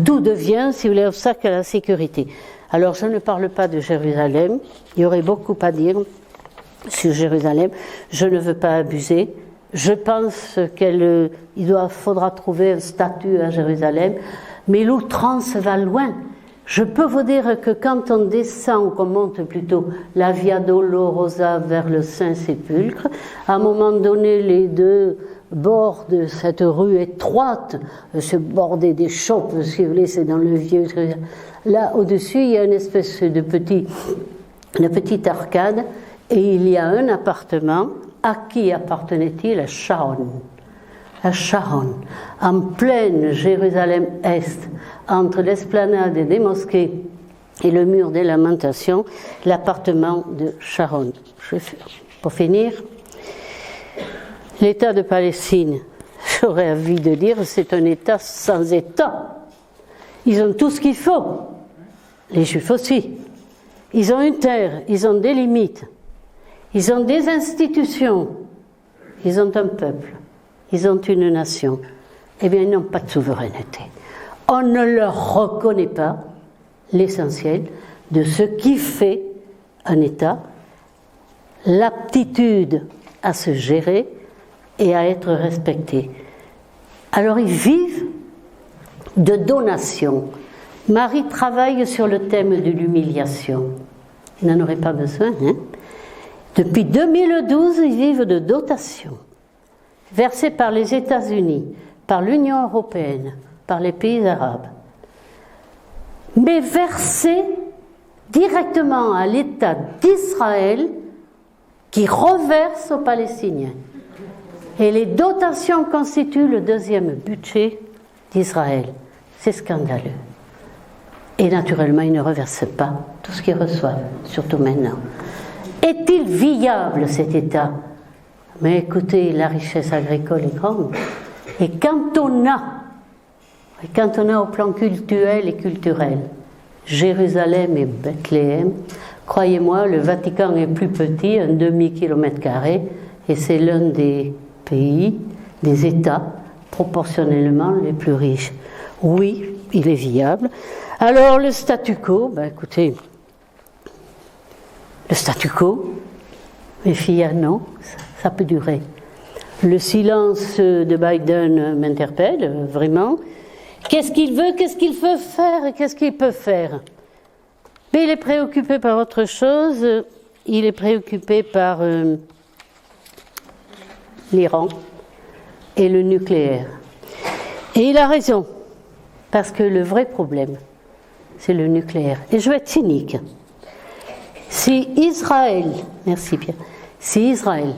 Tout devient, si vous voulez, obstacle à la sécurité. Alors, je ne parle pas de Jérusalem, il y aurait beaucoup à dire sur Jérusalem, je ne veux pas abuser. Je pense qu'il faudra trouver un statut à Jérusalem, mais l'outrance va loin. Je peux vous dire que quand on descend, ou qu'on monte plutôt la Via Dolorosa vers le Saint-Sépulcre, à un moment donné, les 2 bords de cette rue étroite, se border des chopes, si vous voulez, c'est dans le vieux. Là, au-dessus, il y a une espèce de petite arcade, et il y a un appartement. À qui appartenait-il? À Sharon. À Sharon, en pleine Jérusalem-Est, entre l'esplanade des mosquées et le mur des lamentations, l'appartement de Sharon. Pour finir, l'État de Palestine, j'aurais envie de dire, c'est un État sans État. Ils ont tout ce qu'il faut. Les Juifs aussi. Ils ont une terre, ils ont des limites. Ils ont des institutions, ils ont un peuple, ils ont une nation. Eh bien, ils n'ont pas de souveraineté. On ne leur reconnaît pas l'essentiel de ce qui fait un État, l'aptitude à se gérer et à être respecté. Alors ils vivent de donations. Marie travaille sur le thème de l'humiliation. Il n'en aurait pas besoin, hein? Depuis 2012, ils vivent de dotations versées par les États-Unis, par l'Union européenne, par les pays arabes, mais versées directement à l'État d'Israël qui reverse aux Palestiniens. Et les dotations constituent le deuxième budget d'Israël. C'est scandaleux. Et naturellement, ils ne reversent pas tout ce qu'ils reçoivent, surtout maintenant. Est-il viable cet État? Mais écoutez, la richesse agricole est grande. Et quand on a au plan culturel et culturel Jérusalem et Bethléem, croyez-moi, le Vatican est plus petit, un demi-kilomètre carré, et c'est l'un des pays, des États, proportionnellement les plus riches. Oui, il est viable. Alors le statu quo, écoutez, le statu quo, mes filles, non, ça peut durer. Le silence de Biden m'interpelle, vraiment. Qu'est-ce qu'il veut, qu'est-ce qu'il veut faire et qu'est-ce qu'il peut faire? Mais il est préoccupé par autre chose, il est préoccupé par l'Iran et le nucléaire. Et il a raison, parce que le vrai problème, c'est le nucléaire. Et je vais être cynique. Si Israël, merci Pierre, si Israël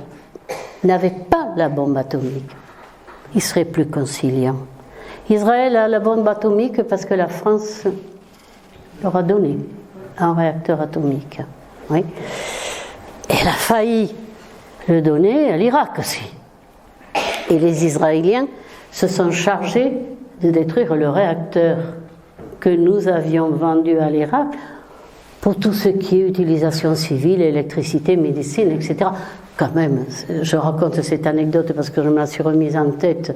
n'avait pas la bombe atomique, il serait plus conciliant. Israël a la bombe atomique parce que la France leur a donné un réacteur atomique. Oui. Et elle a failli le donner à l'Irak aussi. Et les Israéliens se sont chargés de détruire le réacteur que nous avions vendu à l'Irak pour tout ce qui est utilisation civile, électricité, médecine, etc. Quand même, je raconte cette anecdote parce que je me la suis remise en tête.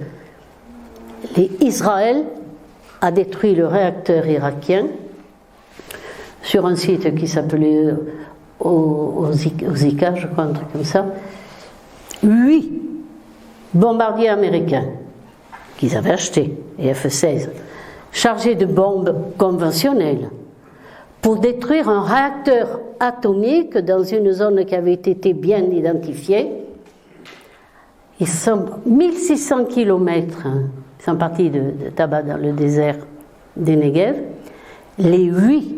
Israël a détruit le réacteur irakien sur un site qui s'appelait Ozika, je crois, un truc comme ça. 8 bombardiers américains qu'ils avaient achetés, et F-16, chargés de bombes conventionnelles pour détruire un réacteur atomique dans une zone qui avait été bien identifiée. Ils sont 1600 km, ils sont partis de Taba dans le désert des Negev. Les 8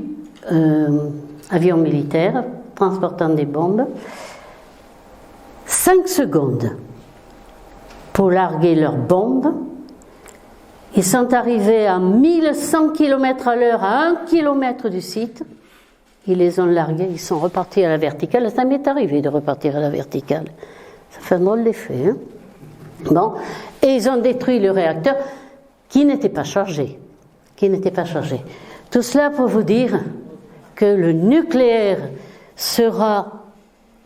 avions militaires transportant des bombes, 5 secondes pour larguer leurs bombes. Ils sont arrivés à 1100 km à l'heure, à 1 km du site. Ils les ont largués, ils sont repartis à la verticale. Ça m'est arrivé de repartir à la verticale. Ça fait un drôle d'effet, hein? Bon. Et ils ont détruit le réacteur qui n'était pas chargé. Tout cela pour vous dire que le nucléaire sera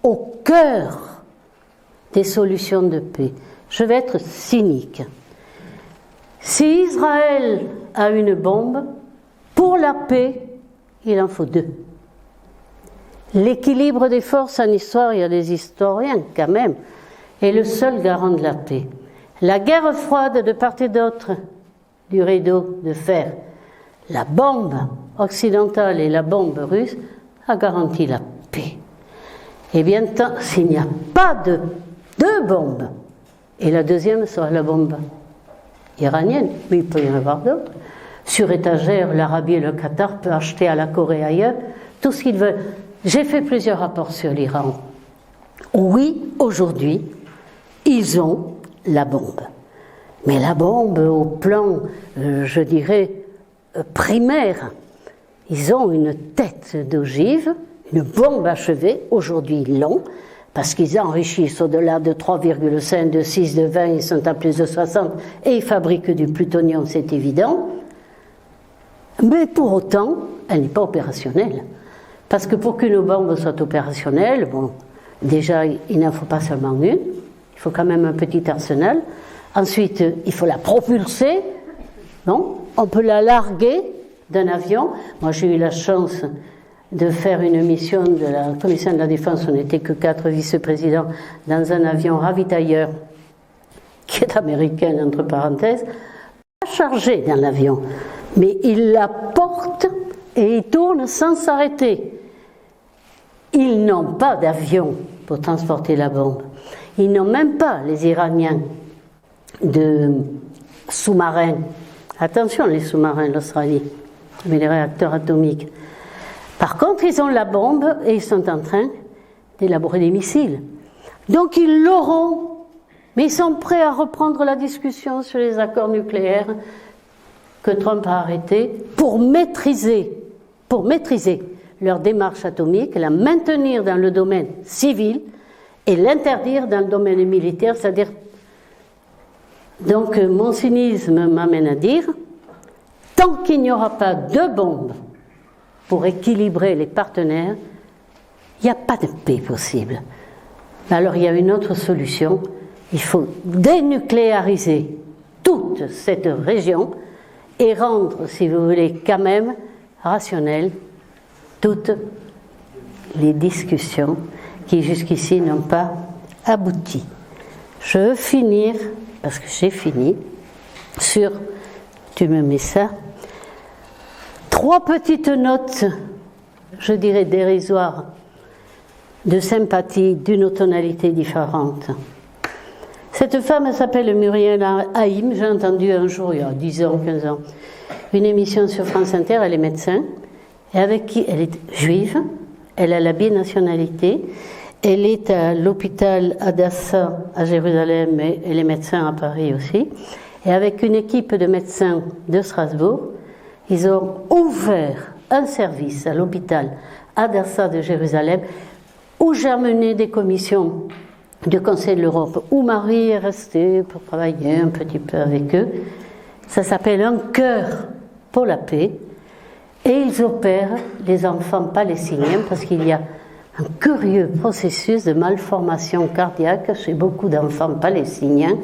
au cœur des solutions de paix. Je vais être cynique. Si Israël a une bombe, pour la paix, il en faut 2. L'équilibre des forces en histoire, il y a des historiens quand même, est le seul garant de la paix. La guerre froide de part et d'autre du rideau de fer, la bombe occidentale et la bombe russe a garanti la paix. Et bien, s'il n'y a pas de 2 bombes, et la deuxième sera la bombe iranienne, mais il peut y en avoir d'autres. Sur étagère, l'Arabie et le Qatar peuvent acheter à la Corée ailleurs tout ce qu'ils veulent. J'ai fait plusieurs rapports sur l'Iran. Oui, aujourd'hui, ils ont la bombe. Mais la bombe au plan, je dirais, primaire. Ils ont une tête d'ogive, une bombe achevée. Aujourd'hui, ils l'ont, parce qu'ils enrichissent au-delà de 3,5, de 6, de 20, ils sont à plus de 60, et ils fabriquent du plutonium, c'est évident. Mais pour autant, elle n'est pas opérationnelle. Parce que pour qu'une bombe soit opérationnelle, bon, Déjà, il n'en faut pas seulement une, il faut quand même un petit arsenal. Ensuite, il faut la propulser, non? On peut la larguer d'un avion. Moi, j'ai eu la chance de faire une mission de la Commission de la Défense, on n'était que 4 vice-présidents, dans un avion ravitailleur, qui est américain, entre parenthèses, pas chargé dans l'avion, mais il la porte et il tourne sans s'arrêter. Ils n'ont pas d'avion pour transporter la bombe. Ils n'ont même pas, les Iraniens, de sous-marins. Attention, les sous-marins, l'Australie, mais les réacteurs atomiques. Par contre, ils ont la bombe et ils sont en train d'élaborer des missiles. Donc ils l'auront, mais ils sont prêts à reprendre la discussion sur les accords nucléaires que Trump a arrêtés pour maîtriser leur démarche atomique, la maintenir dans le domaine civil et l'interdire dans le domaine militaire, c'est-à-dire... Donc mon cynisme m'amène à dire, tant qu'il n'y aura pas de bombes pour équilibrer les partenaires, il n'y a pas de paix possible. Alors il y a une autre solution, il faut dénucléariser toute cette région et rendre, si vous voulez, quand même rationnelles toutes les discussions qui jusqu'ici n'ont pas abouti. Je veux finir, parce que j'ai fini, sur, tu me mets ça, 3 petites notes, je dirais dérisoires, de sympathie d'une tonalité différente. Cette femme, elle s'appelle Muriel Haïm, j'ai entendu un jour, il y a 10 ans, 15 ans, une émission sur France Inter, elle est médecin, et avec qui elle est juive, elle a la binationalité, elle est à l'hôpital Hadassah à Jérusalem et elle est médecin à Paris aussi, et avec une équipe de médecins de Strasbourg, ils ont ouvert un service à l'hôpital Hadassah de Jérusalem où j'ai amené des commissions du Conseil de l'Europe, où Marie est restée pour travailler un petit peu avec eux. Ça s'appelle Un cœur pour la paix. Et ils opèrent les enfants palestiniens parce qu'il y a un curieux processus de malformation cardiaque chez beaucoup d'enfants palestiniens.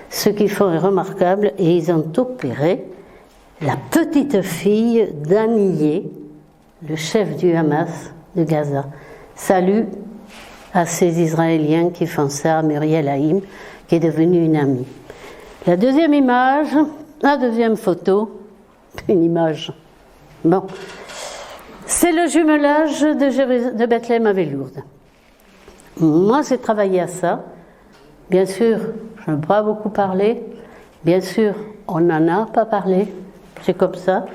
Ce qu'ils font est remarquable et ils ont opéré la petite fille d'Aniyeh, le chef du Hamas de Gaza. Salut à ces Israéliens qui font ça, à Muriel Haïm, qui est devenue une amie. La deuxième image, la deuxième photo, une image. Bon, c'est le jumelage de Bethléem avec Lourdes. Moi, j'ai travaillé à ça. Bien sûr, je n'ai pas beaucoup parlé. Bien sûr, on n'en a pas parlé. C'est comme ça.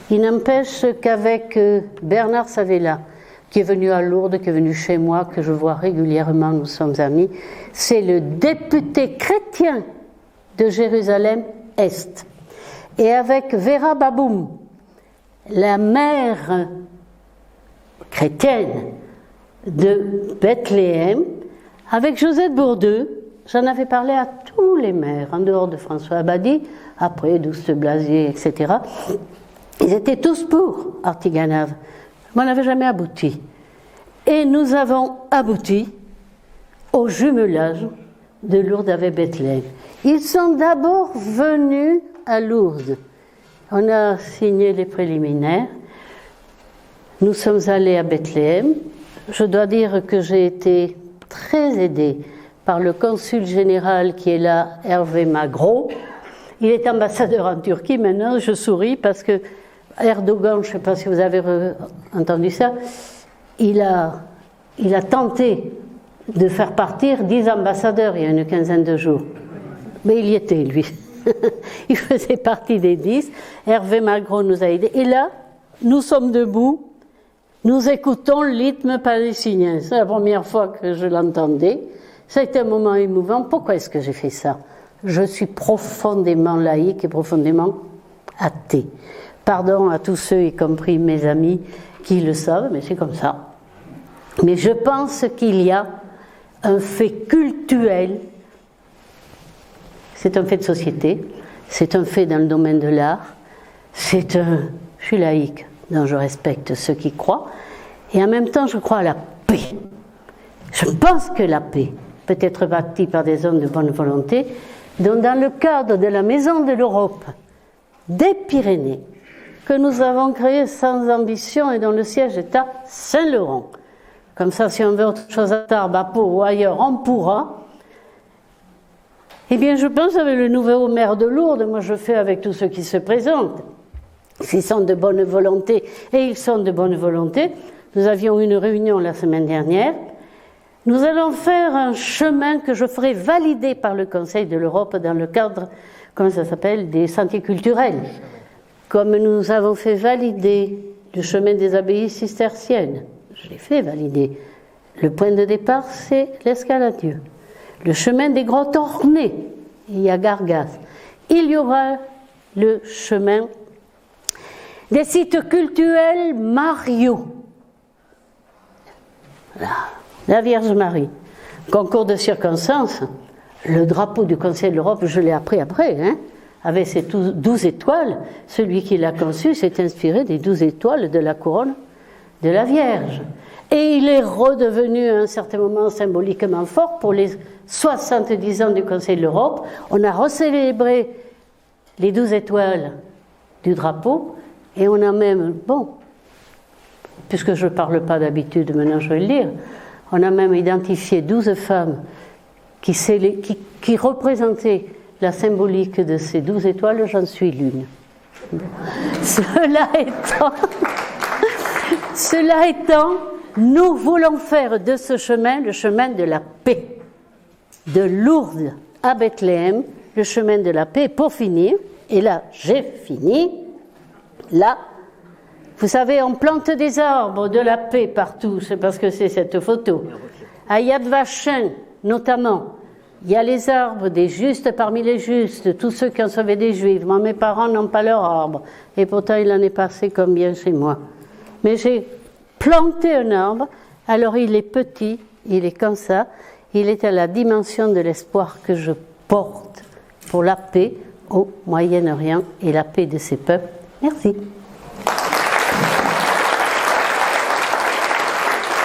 Il n'empêche qu'avec Bernard Savella, qui est venu à Lourdes, qui est venu chez moi, que je vois régulièrement, nous sommes amis, c'est le député chrétien de Jérusalem-Est. Et avec Vera Baboum, la mère chrétienne de Bethléem, avec Josette Bourdeux, j'en avais parlé à tous les maires, en dehors de François Abadie, après Douste Blazier, etc. Ils étaient tous pour Artiganave. Mais on n'avait jamais abouti. Et nous avons abouti au jumelage de Lourdes avec Bethléem. Ils sont d'abord venus à Lourdes. On a signé les préliminaires. Nous sommes allés à Bethléem. Je dois dire que j'ai été très aidée par le consul général qui est là, Hervé Magro. Il est ambassadeur en Turquie. Maintenant, je souris parce que Erdogan, je ne sais pas si vous avez entendu ça, il a tenté de faire partir 10 ambassadeurs il y a une quinzaine de jours. Mais il y était, lui. Il faisait partie des 10. Hervé Magro nous a aidés. Et là, nous sommes debout, nous écoutons l'hymne palestinien. C'est la première fois que je l'entendais. Ça a été un moment émouvant. Pourquoi est-ce que j'ai fait ça? Je suis profondément laïque et profondément athée. Pardon à tous ceux, y compris mes amis, qui le savent, mais c'est comme ça. Mais je pense qu'il y a un fait cultuel, c'est un fait de société, c'est un fait dans le domaine de l'art, je suis laïque, donc je respecte ceux qui croient, et en même temps je crois à la paix. Je pense que la paix peut être bâtie par des hommes de bonne volonté, dont dans le cadre de la Maison de l'Europe des Pyrénées, que nous avons créée sans ambition et dont le siège est à Saint-Laurent. Comme ça, si on veut autre chose à Tarbes, à Pau ou ailleurs, on pourra. Eh bien, je pense avec le nouveau maire de Lourdes, moi je fais avec tous ceux qui se présentent, s'ils sont de bonne volonté, et ils sont de bonne volonté. Nous avions une réunion la semaine dernière. Nous allons faire un chemin que je ferai valider par le Conseil de l'Europe dans le cadre, comment ça s'appelle, des sentiers culturels. Comme nous avons fait valider le chemin des abbayes cisterciennes. Je l'ai fait valider. Le point de départ, c'est l'Escaladieu. Le chemin des grottes ornées, il y a Gargas. Il y aura le chemin des sites cultuels Mario. La Vierge Marie. Concours de circonstances, le drapeau du Conseil de l'Europe, je l'ai appris après, avec ses 12 étoiles. Celui qui l'a conçu s'est inspiré des 12 étoiles de la couronne de la Vierge. Et il est redevenu à un certain moment symboliquement fort pour les 70 ans du Conseil de l'Europe. On a recélébré les 12 étoiles du drapeau et on a même, bon, puisque je ne parle pas d'habitude, maintenant je vais le lire, on a même identifié 12 femmes qui représentaient la symbolique de ces 12 étoiles, j'en suis l'une. Cela étant, nous voulons faire de ce chemin le chemin de la paix. De Lourdes à Bethléem, le chemin de la paix. Pour finir, et là j'ai fini, là, vous savez, on plante des arbres de la paix partout, c'est parce que c'est cette photo. À Yad Vashem, notamment, il y a les arbres des justes parmi les justes, tous ceux qui ont sauvé des Juifs. Moi, mes parents n'ont pas leur arbre, et pourtant il en est passé comme bien chez moi. Mais j'ai planté un arbre, alors il est petit, il est comme ça, il est à la dimension de l'espoir que je porte pour la paix au Moyen-Orient et la paix de ses peuples. Merci.